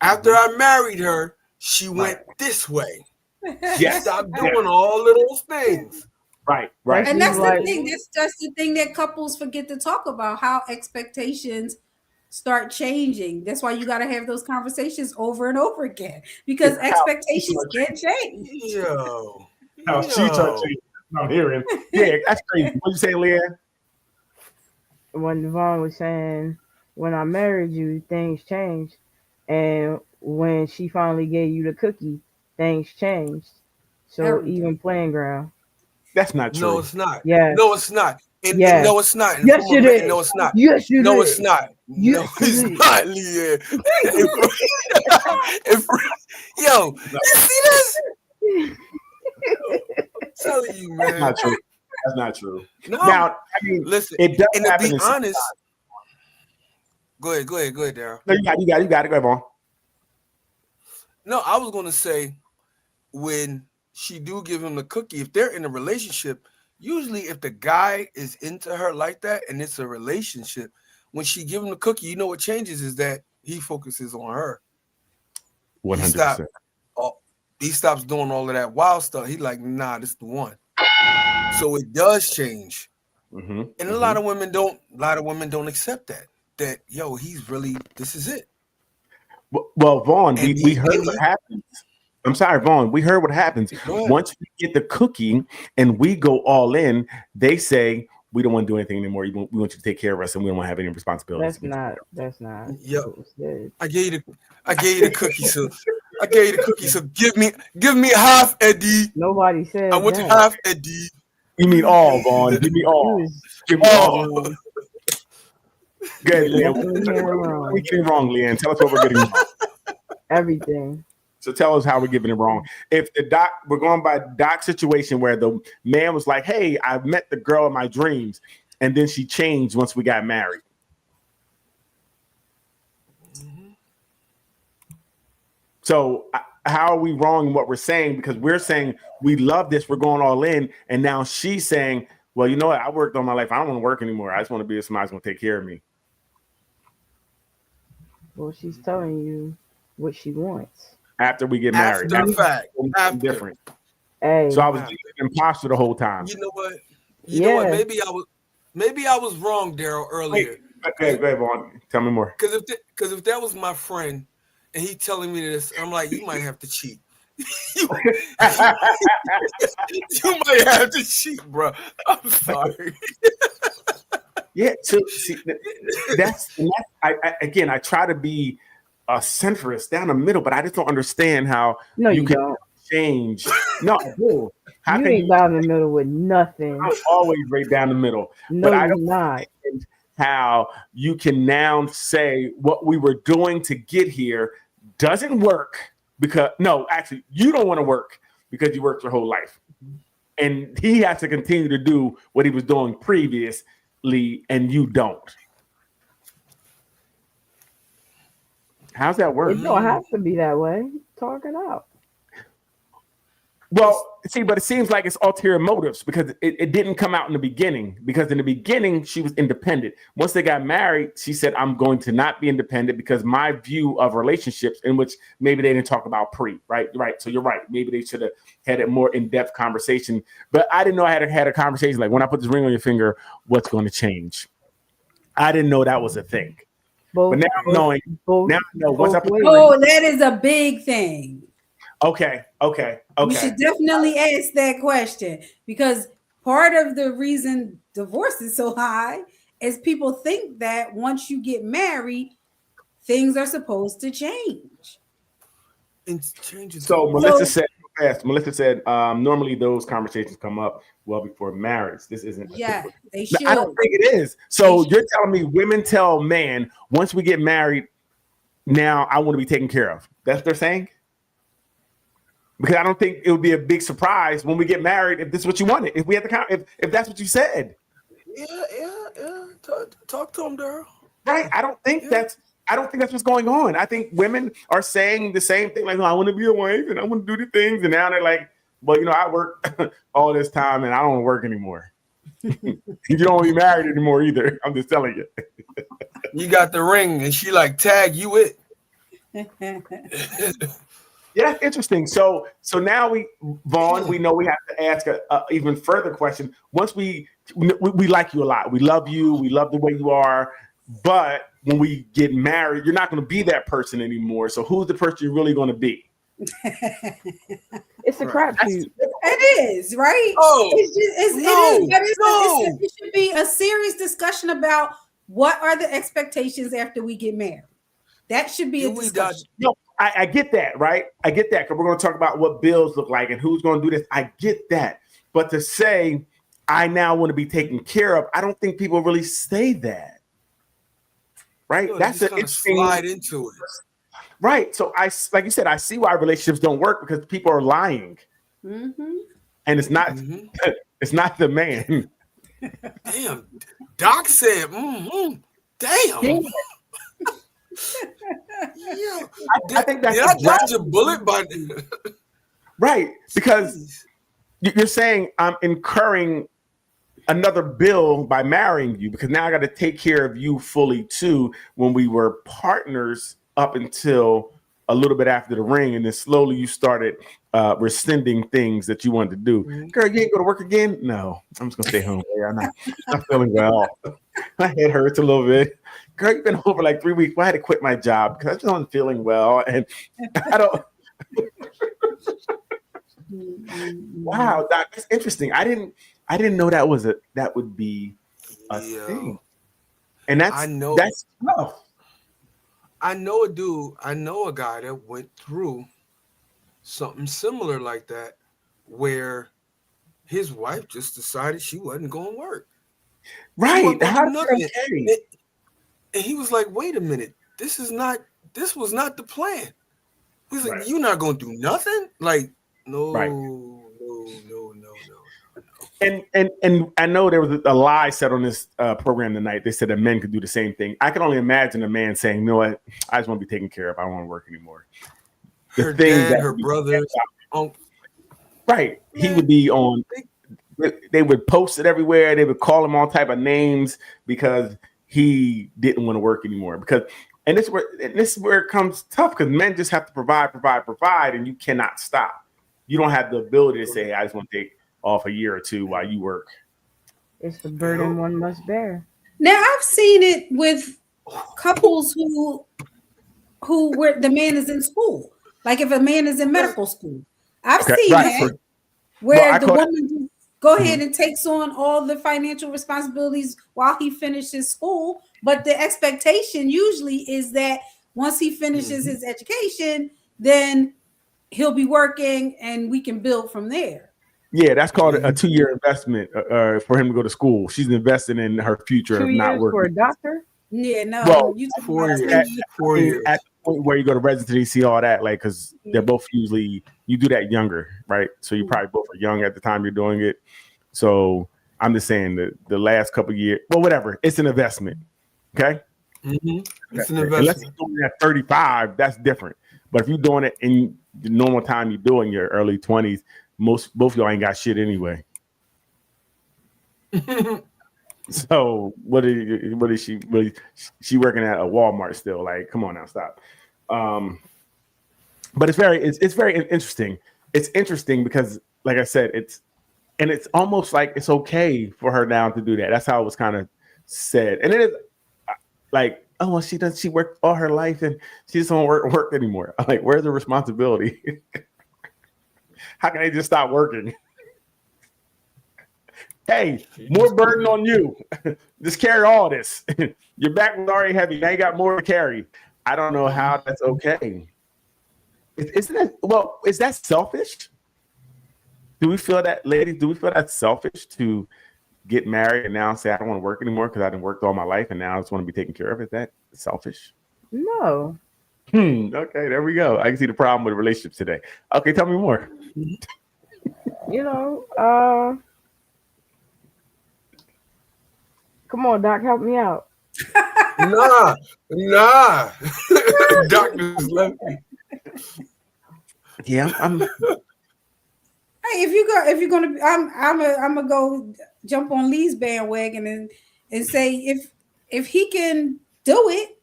After I married her, she went this way. Yes. Stop doing all of those things. Right. And that's the thing. That's the thing that couples forget to talk about, how expectations start changing. That's why you got to have those conversations over and over again because expectations can't change. Yo. No, she started changing. I'm hearing. Yeah, that's crazy. What you say, Leanne? When Devon was saying, when I married you, things changed. And when she finally gave you the cookie, things changed. So Everything. even playing ground. That's not true. No, it's not. Yes. No, it's not. And Yes. no, it's not. And Yes, from a it man- is. No, it's not. Yes, it No, is. it's not. Yes, No, it's it is. not, Leanne. Yo, you see this? I'm telling you, man. That's not true. That's not true. No. Now, I mean, Listen, it does and to happen be in some honest, times. go ahead, Daryl. No, you got it. Go ahead, Vaughn. No, I was gonna say when she do give him the cookie, if they're in a relationship, usually if the guy is into her like that and it's a relationship, when she give him the cookie, you know what changes is that he focuses on her. 100%. He stops doing all of that wild stuff. He like, nah, this is the one. So it does change. Mm-hmm. And a lot of women don't accept that. That yo, he's really, this is it. Well, Vaughn, we heard what happens. I'm sorry, Vaughn. We heard what happens. Once we get the cookie and we go all in, they say, we don't want to do anything anymore. We want you to take care of us and we don't want to have any responsibilities. That's not. Yep. I gave you the cookie, so I gave you the cookie. So give me half, Eddie. Nobody said I want that. half, Eddie. You mean all, Vaughn. Give me all. Give me all. Good, Leanne. We getting wrong, Leanne. Tell us what we're getting wrong. Everything. So tell us how we're getting it wrong. If we're going by Doc's situation where the man was like, hey, I met the girl of my dreams, and then she changed once we got married. Mm-hmm. So how are we wrong in what we're saying? Because we're saying we love this, we're going all in, and now she's saying, well, you know what? I worked on my life. I don't want to work anymore. I just want to be with somebody who's going to take care of me. Well, she's telling you what she wants. After we get married. After the fact. Different. Hey. So I was an imposter the whole time. You know what? You know what? Maybe I was wrong, Daryl, earlier. Go ahead, Vaughn. Tell me more. Because if that was my friend and he telling me this, I'm like, you might have to cheat. You might have to cheat, bro. I'm sorry. Yeah, so see, I try to be a centrist down the middle, but I just don't understand how you can don't. Change. No, I do. How you ain't down the middle with nothing. I'm always right down the middle. No, but I don't not. understand how you can now say what we were doing to get here doesn't work because actually you don't want to work because you worked your whole life. And he has to continue to do what he was doing previously and you don't. How's that work? It don't have to be that way. Talk it out. Well, see, but it seems like it's ulterior motives because it didn't come out in the beginning. Because in the beginning, she was independent. Once they got married, she said, I'm going to not be independent because my view of relationships, in which maybe they didn't talk about right? So you're right. Maybe they should have had a more in-depth conversation. But I didn't know I had a conversation like, when I put this ring on your finger, what's going to change? I didn't know that was a thing. But now I'm knowing. Now I know what's up. Oh, that is a big thing. Okay. You should definitely ask that question because part of the reason divorce is so high is people think that once you get married, things are supposed to change. So Melissa said, normally those conversations come up well before marriage. This isn't. Yeah, they should. I don't think it is. So you're telling me women tell man, once we get married, now I want to be taken care of. That's what they're saying? Because I don't think it would be a big surprise when we get married if this is what you wanted. If we had if that's what you said. Yeah. Talk to him, Daryl. Right. I don't think that's what's going on. I think women are saying the same thing, like, I want to be a wife and I want to do the things, and now they're like, well, I worked all this time and I don't want to work anymore. You don't want to be married anymore either. I'm just telling you. You got the ring and she like tag you it. Yeah, that's interesting. So now Vaughn, we know we have to ask a even further question. Once we like you a lot, we love you, we love the way you are, but when we get married, you're not going to be that person anymore. So who's the person you're really going to be? It's a crapshoot. It is, right? Oh, it is. But it should be a serious discussion about what are the expectations after we get married. That should be a discussion. No, I get that, right? I get that, because we're going to talk about what bills look like and who's going to do this. I get that. But to say, I now want to be taken care of, I don't think people really say that. Right? That's an interesting slide into it. Right. So like you said, I see why relationships don't work, because people are lying. Mm-hmm. And it's not it's not the man. Damn. Doc said, damn. Yeah. I think that's did I dodge a bullet by right, because you're saying I'm incurring another bill by marrying you, because now I got to take care of you fully too, when we were partners up until a little bit after the ring, and then slowly you started rescinding things that you wanted to do. Girl, you ain't go to work again? No, I'm just gonna stay home. I'm not feeling well. My head hurts a little bit. Girl, you've been home for like 3 weeks. Well, I had to quit my job because I just wasn't feeling well, and I don't. Wow, Doc, that's interesting. I didn't know that would be a thing, and that's tough. I know a dude. I know a guy that went through something similar like that, where his wife just decided she wasn't going to work. Right? And he was like, "Wait a minute, this was not the plan." He's like, "You're not going to do nothing." Like, no. And I know there was a lie said on this program tonight. They said that men could do the same thing. I can only imagine a man saying, "You know what? I just want to be taken care of. I don't want to work anymore." Her dad, her brothers, right? He would be on. They would post it everywhere. They would call him all type of names because he didn't want to work anymore. And this is where it comes tough, because men just have to provide, and you cannot stop. You don't have the ability to say, "I just want to take off a year or two while you work." It's the burden one must bear. Now I've seen it with couples where the man is in school. Like if a man is in medical school, I've seen that where the woman go ahead and takes on all the financial responsibilities while he finishes school. But the expectation usually is that once he finishes his education, then he'll be working and we can build from there. Yeah, that's called a 2-year investment for him to go to school. She's investing in her future of not working. For a doctor? Yeah, no. Well, 4 years. 4 years. At the point where you go to residency, all that, like, because they're both usually, you do that younger, right? So you probably both are young at the time you're doing it. So I'm just saying that the last couple of years, well, whatever, it's an investment. Okay. It's an investment. Unless you're doing it at 35, that's different. But if you're doing it in the normal time you do in your early 20s, both of y'all ain't got shit anyway. So what is she really? She working at a Walmart still? Like, come on now, stop. But it's very interesting. It's interesting because, like I said, it's almost like it's okay for her now to do that. That's how it was kind of said, and it is like, oh, well, she worked all her life and she just don't work anymore. I'm like, where's the responsibility? How can they just stop working? Hey, more burden on you. Just carry all this. Your back was already heavy. Now you got more to carry. I don't know how that's okay. Is that selfish? Do we feel that, ladies? Do we feel that selfish to get married and now say I don't want to work anymore because I didn't work all my life and now I just want to be taken care of? Is that selfish? No. Okay, there we go. I can see the problem with relationships today. Okay, tell me more. Come on, Doc, help me out. Nah. Doctors left me. Yeah, I'm. Hey, if you're gonna, I'm gonna go jump on Lee's bandwagon and say if he can do it,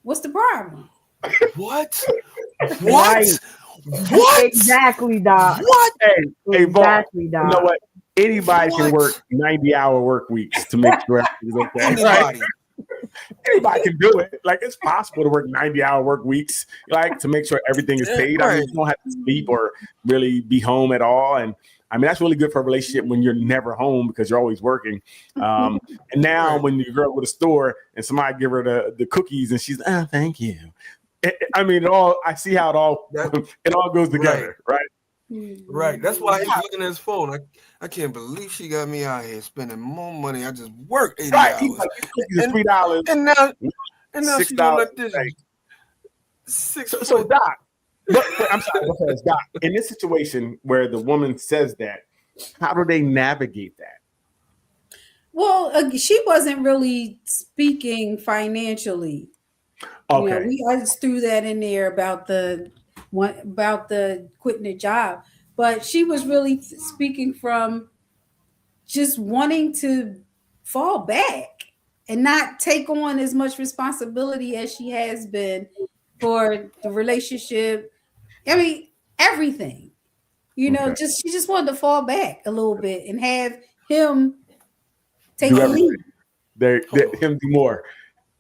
what's the problem? What? Right. What? Exactly, Doc. What? Hey, exactly, Doc. You know what? Anybody can work 90-hour work weeks to make sure everything's okay. Anybody. Anybody can do it. Like, it's possible to work 90-hour work weeks, like, to make sure everything is paid. I mean, you don't have to sleep or really be home at all. And I mean, that's really good for a relationship when you're never home because you're always working. And now when your girl go to the store and somebody give her the cookies and she's, oh, thank you. I mean, I see how it all goes together, right? Right. That's why he's looking at his phone. I can't believe she got me out here spending more money. I just worked 80 hours. He's like, $3. And now she's gonna let this So Doc, but I'm sorry, because Doc, in this situation where the woman says that, how do they navigate that? Well, she wasn't really speaking financially. Okay. I just threw that in there about the quitting the job, but she was really speaking from just wanting to fall back and not take on as much responsibility as she has been for the relationship. I mean, everything. She just wanted to fall back a little bit and have him take the lead. Him do more.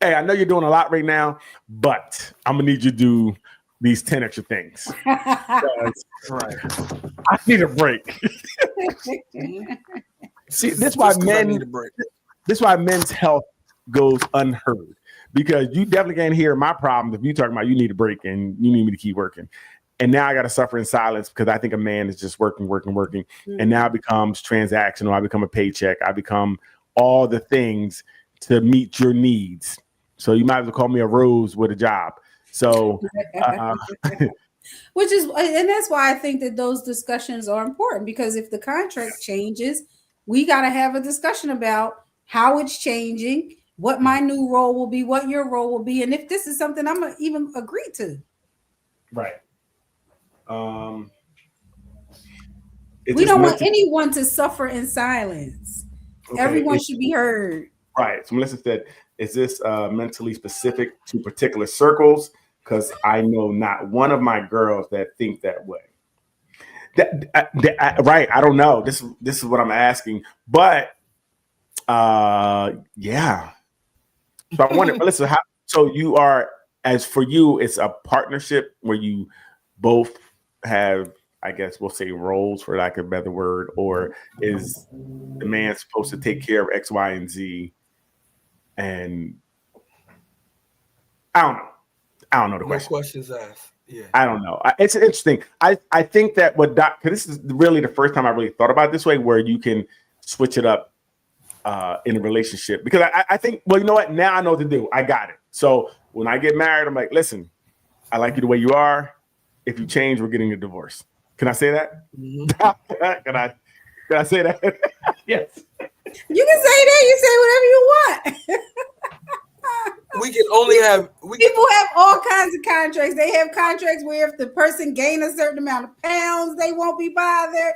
Hey, I know you're doing a lot right now, but I'm gonna need you to do these 10 extra things. Right. I need a break. See, this is why men's health goes unheard, because you definitely can't hear my problems if you talking about you need a break and you need me to keep working. And now I got to suffer in silence because I think a man is just working. And now it becomes transactional. I become a paycheck. I become all the things to meet your needs. So you might as well call me a rose with a job. So, and that's why I think that those discussions are important, because if the contract changes, we got to have a discussion about how it's changing, what my new role will be, what your role will be, and if this is something I'm gonna even agree to. Right. We don't want anyone to suffer in silence. Okay. Everyone should be heard. Right. So Melissa said, is this mentally specific to particular circles? Because I know not one of my girls that think that way. Right. I don't know. This is what I'm asking. But yeah. So I wonder, Melissa, so you are, as for you, it's a partnership where you both have, I guess we'll say, roles, for lack of a better word, or is the man supposed to take care of X, Y, and Z? And I don't know the question. No questions asked. Yeah. I don't know. It's interesting. I think that because this is really the first time I really thought about it this way, where you can switch it up in a relationship. Because I think, well, you know what? Now I know what to do. I got it. So when I get married, I'm like, listen, I like you the way you are. If you change, we're getting a divorce. Can I say that? Mm-hmm. Can I say that? Yes. You can say that. You say whatever you want. We can only have people have all kinds of contracts. They have contracts where if the person gain a certain amount of pounds, they won't be bothered.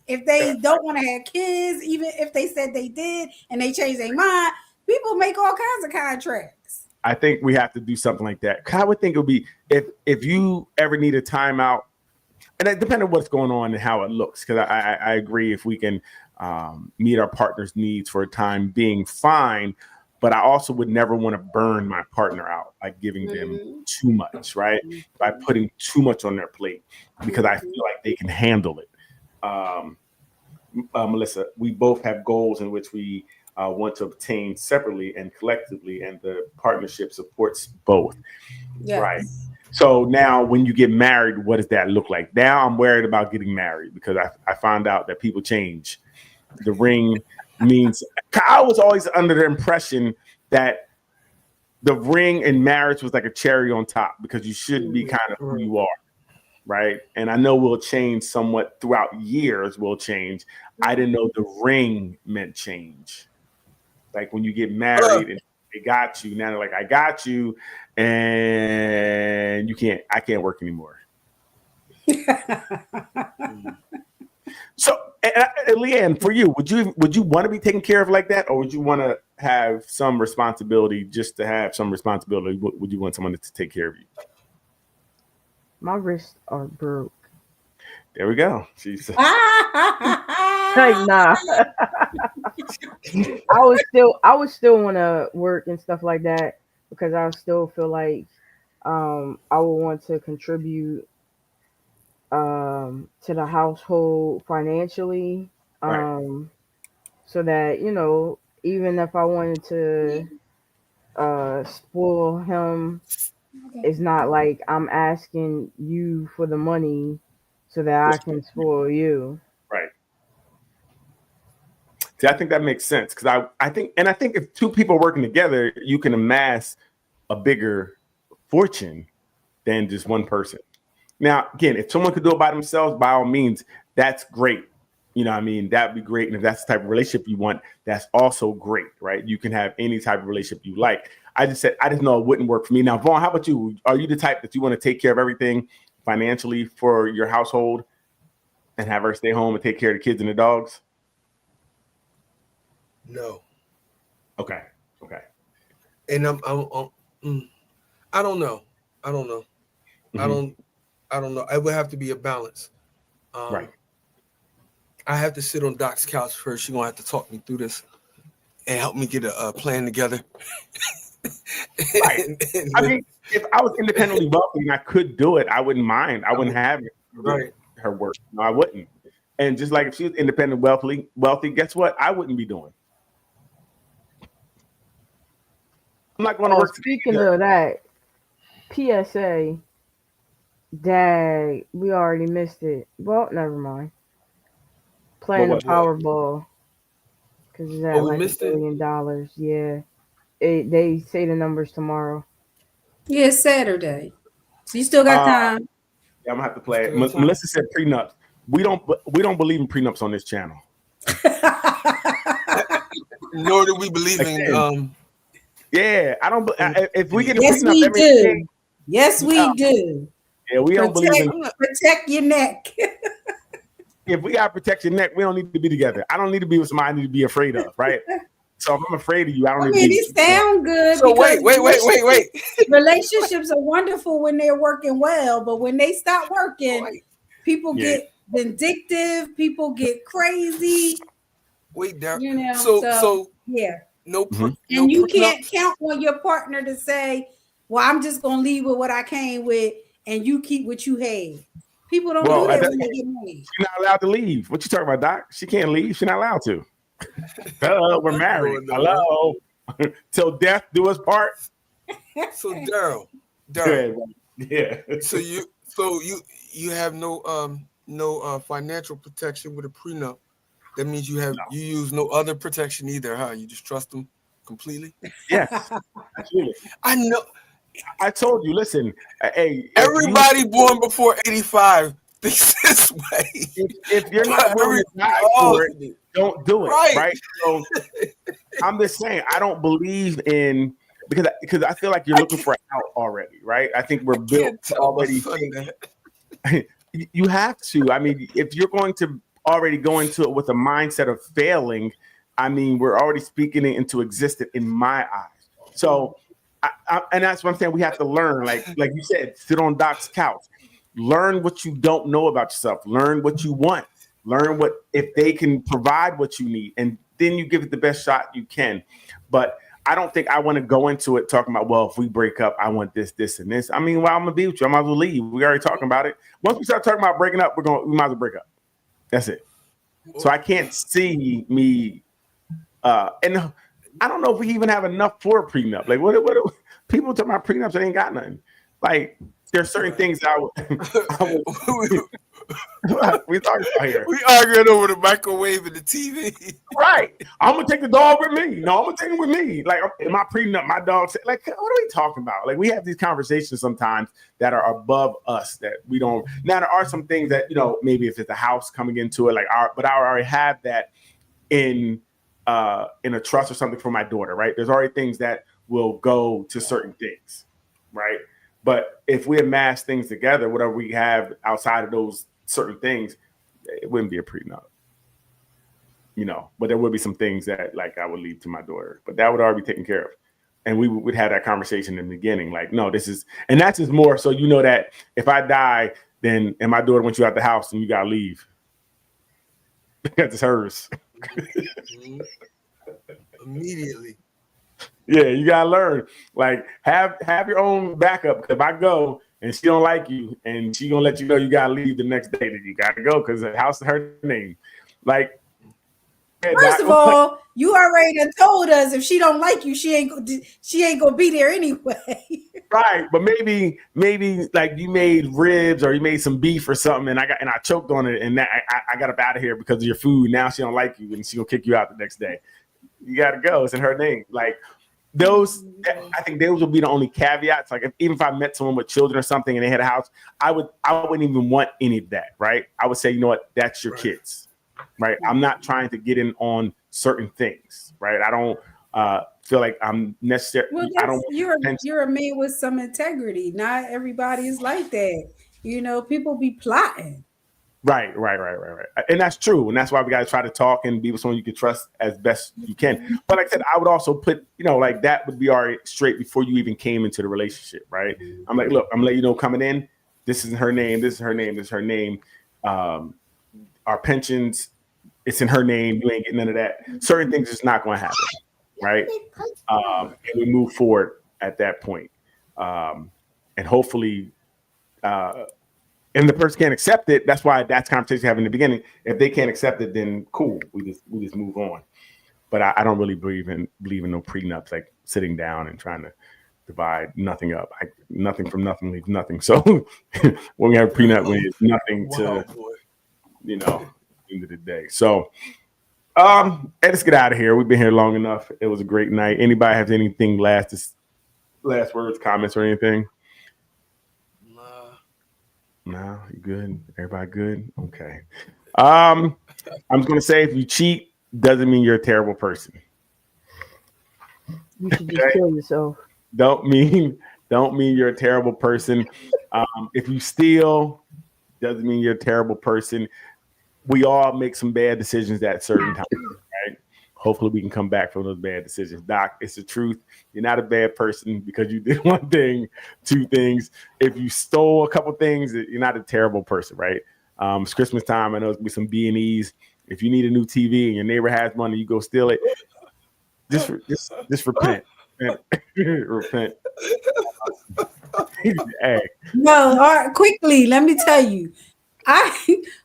If they don't want to have kids, even if they said they did and they change their mind, people make all kinds of contracts. I think we have to do something like that. I would think it would be if you ever need a timeout, and it depends on what's going on and how it looks. Because I agree, if we can meet our partner's needs for a time being, fine. But I also would never want to burn my partner out, like giving them too much, right? By putting too much on their plate, because I feel like they can handle it. Melissa, we both have goals in which we want to obtain separately and collectively, and the partnership supports both. Yes. Right. So now when you get married, what does that look like? Now I'm worried about getting married because I found out that people change. The ring means, I was always under the impression that the ring in marriage was like a cherry on top, because you should be kind of who you are. Right. And I know we'll change somewhat throughout years. We'll change. I didn't know the ring meant change. Like when you get married and they got you, now they're like, I got you, and I can't work anymore. So, Leanne, for you, would you want to be taken care of like that, or would you want to have some responsibility just to have some responsibility? Would you want someone to take care of you? My wrists are broke. There we go. She said, Like, nah. I would still want to work and stuff like that because I still feel like I would want to contribute to the household financially, right. so that even if I wanted to spoil him, it's not like I'm asking you for the money so that I can spoil you. Right. See, I think that makes sense because I think if two people are working together, you can amass a bigger fortune than just one person. Now, again, if someone could do it by themselves, by all means, that's great. You know what I mean? That'd be great. And if that's the type of relationship you want, that's also great, right? You can have any type of relationship you like. I just know it wouldn't work for me. Now, Vaughn, how about you? Are you the type that you want to take care of everything financially for your household and have her stay home and take care of the kids and the dogs? No. Okay. And I don't know. Mm-hmm. I don't know. It would have to be a balance. Right. I have to sit on Doc's couch first. She's gonna have to talk me through this and help me get a plan together. Right. I mean, if I was independently wealthy and I could do it, I wouldn't mind. I wouldn't have her work. No, I wouldn't. And just like if she was independent, wealthy, guess what? I wouldn't be doing. I'm not going to work. Speaking of that, PSA, Dad, we already missed it. Well, never mind. Playing the Powerball because it's at like $1 billion. Yeah, they say the numbers tomorrow. Yeah, it's Saturday, so you still got time. Yeah, I'm gonna have to play it. Melissa said prenups. We don't believe in prenups on this channel. Nor do we believe in. Yeah, I don't. If we get a yes, prenup, we do. Yes, we do. Yeah, we don't believe in protect your neck. If we got to protect your neck, we don't need to be together. I don't need to be with somebody I need to be afraid of, right? So if I'm afraid of you, I don't need to be. It sound good. So wait. Relationships are wonderful when they're working well, but when they stop working, people get vindictive. People get crazy. Wait, there. So yeah. No. And you can't count on your partner to say, "Well, I'm just gonna leave with what I came with, and you keep what you had." People don't do that when they get married. She's not allowed to leave. What you talking about, Doc? She can't leave. She's not allowed to. We're married. Hello. Till death do us part. So Daryl. Yeah. So you have no financial protection with a prenup. That means you use no other protection either, huh? You just trust them completely? Yes. Absolutely. I know. I told you, listen, hey. Everybody born before 85 thinks this way. If you're not willing to die for it, don't do it. Right? So I'm just saying, I don't believe in because I feel like you're looking for an out already, right? I think we're built to already think. You have to. I mean, if you're going to already go into it with a mindset of failing, I mean, we're already speaking it into existence in my eyes. So and that's what I'm saying. We have to learn, like you said, sit on Doc's couch, learn what you don't know about yourself, learn what you want, learn what if they can provide what you need, and then you give it the best shot you can. But I don't think I want to go into it talking about, well, if we break up, I want this, this, and this. I mean, well, I'm gonna be with you. I might as well leave. We already talking about it. Once we start talking about breaking up, we might as well break up. That's it. So I can't see me, and I don't know if we even have enough for a prenup. Like, what people talking about prenups? They ain't got nothing. Like, there's certain things that we talking about here. We arguing over the microwave and the TV. Right. I'm gonna take the dog with me. No, I'm gonna take him with me. Like, in my prenup, my dog said, like, what are we talking about? Like, we have these conversations sometimes that are above us that we don't. Now, there are some things that, maybe if it's a house coming into it, but I already have that in a trust or something for my daughter, right? There's already things that will go to certain things, right? But if we amass things together, whatever we have outside of those certain things, it wouldn't be a prenup, but there would be some things that like I would leave to my daughter, but that would already be taken care of. And we would have that conversation in the beginning. Like, no, this is, and that's just more. So, that if I die, then and my daughter wants you out the house and you gotta leave because it's hers. Immediately. Yeah, you gotta learn. Like have your own backup. Because if I go and she don't like you and she gonna let you know you gotta leave the next day, then you gotta go because the house is her name. Like, first of all, you already done told us if she don't like you, she ain't gonna be there anyway. Right, but maybe like you made ribs or you made some beef or something, and I choked on it, and I got up out of here because of your food. Now she don't like you, and she gonna kick you out the next day. You gotta go. It's in her name. Like those, I think those would be the only caveats. Like even if I met someone with children or something and they had a house, I wouldn't even want any of that. Right? I would say, you know what, that's your kids. Right? I'm not trying to get in on certain things. Right? I don't feel like I'm necessary. Well, I don't. You're a man with some integrity. Not everybody is like that. You know, people be plotting. Right. And that's true. And that's why we got to try to talk and be with someone you can trust as best you can. But like I said, I would also put, like that would be already straight before you even came into the relationship, right? I'm like, look, I'm letting you know coming in, this is her name, this is her name, this is her name. Our pensions, it's in her name. You ain't getting none of that. Certain things is not going to happen, right? And we move forward at that point. And hopefully, and the person can't accept it. That's why that's conversation having in the beginning. If they can't accept it, then cool. We just move on. But I don't really believe in no prenups, like sitting down and trying to divide nothing up. Nothing from nothing leaves nothing. So when we have a prenup, when it's nothing to, end of the day. So let's get out of here. We've been here long enough. It was a great night. Anybody have anything last words, comments, or anything? No, you good? Everybody good? Okay. I'm just gonna say if you cheat, doesn't mean you're a terrible person. You should just kill yourself. Don't mean you're a terrible person. If you steal, doesn't mean you're a terrible person. We all make some bad decisions at certain times, right? Hopefully we can come back from those bad decisions. Doc, it's the truth. You're not a bad person because you did one thing, two things. If you stole a couple things, you're not a terrible person, right? It's Christmas time. I know it's gonna be some B&Es. If you need a new TV and your neighbor has money, you go steal it. Just repent. Repent. Hey. No, all right, quickly, let me tell you.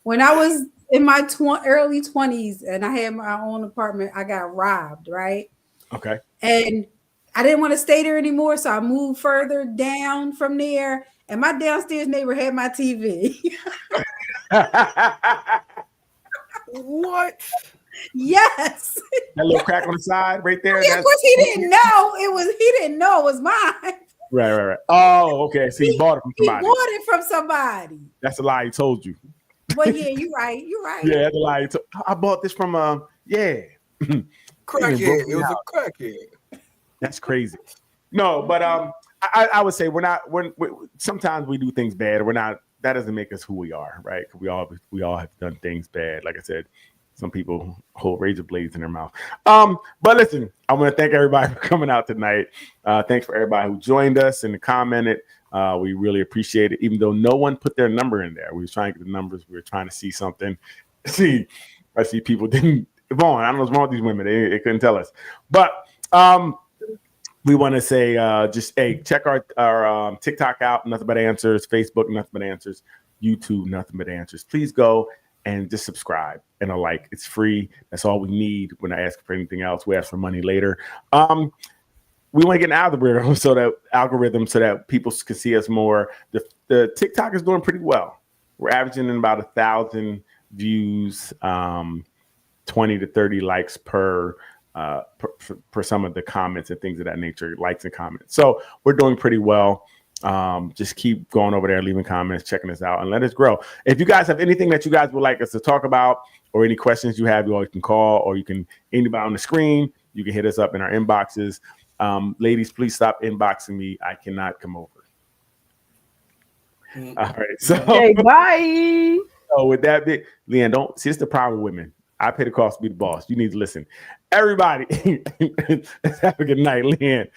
When I was in my early 20s and I had my own apartment, I got robbed, right? Okay. And I didn't want to stay there anymore, so I moved further down from there, and my downstairs neighbor had my TV. What? Yes. That little crack on the side right there. Yeah, of course he didn't know it was mine. Right. Oh, okay. So he bought it from somebody. He bought it from somebody. That's a lie he told you. Well, yeah, you're right. Yeah, that's a lie. I bought this from crackhead. It was a crackhead. That's crazy. No, but I would say we're sometimes we do things bad. That doesn't make us who we are, right? We all have done things bad. Like I said, some people hold razor blades in their mouth. But listen, I want to thank everybody for coming out tonight. Thanks for everybody who joined us and commented. We really appreciate it, even though no one put their number in there. We were trying to get the numbers. We were trying to see something. I see people didn't. Vaughn, I don't know what's wrong with these women. They couldn't tell us. But we want to say check our TikTok out, Nothing But Answers, Facebook, Nothing But Answers, YouTube, Nothing But Answers. Please go and just subscribe and a like. It's free. That's all we need. We're not asking for anything else. We ask for money later. We want to get an algorithm so that people can see us more. The TikTok is doing pretty well. We're averaging in about 1,000 views, 20 to 30 likes per some of the comments and things of that nature, likes and comments. So we're doing pretty well. Just keep going over there, leaving comments, checking us out, and let us grow. If you guys have anything that you guys would like us to talk about or any questions you have, you always can call, or you can, anybody on the screen, you can hit us up in our inboxes. Ladies, please stop inboxing me. I cannot come over. All right. So okay, bye. So with that bit, Leanne, don't see, it's the problem with women. I pay the cost to be the boss. You need to listen. Everybody, have a good night, Leanne.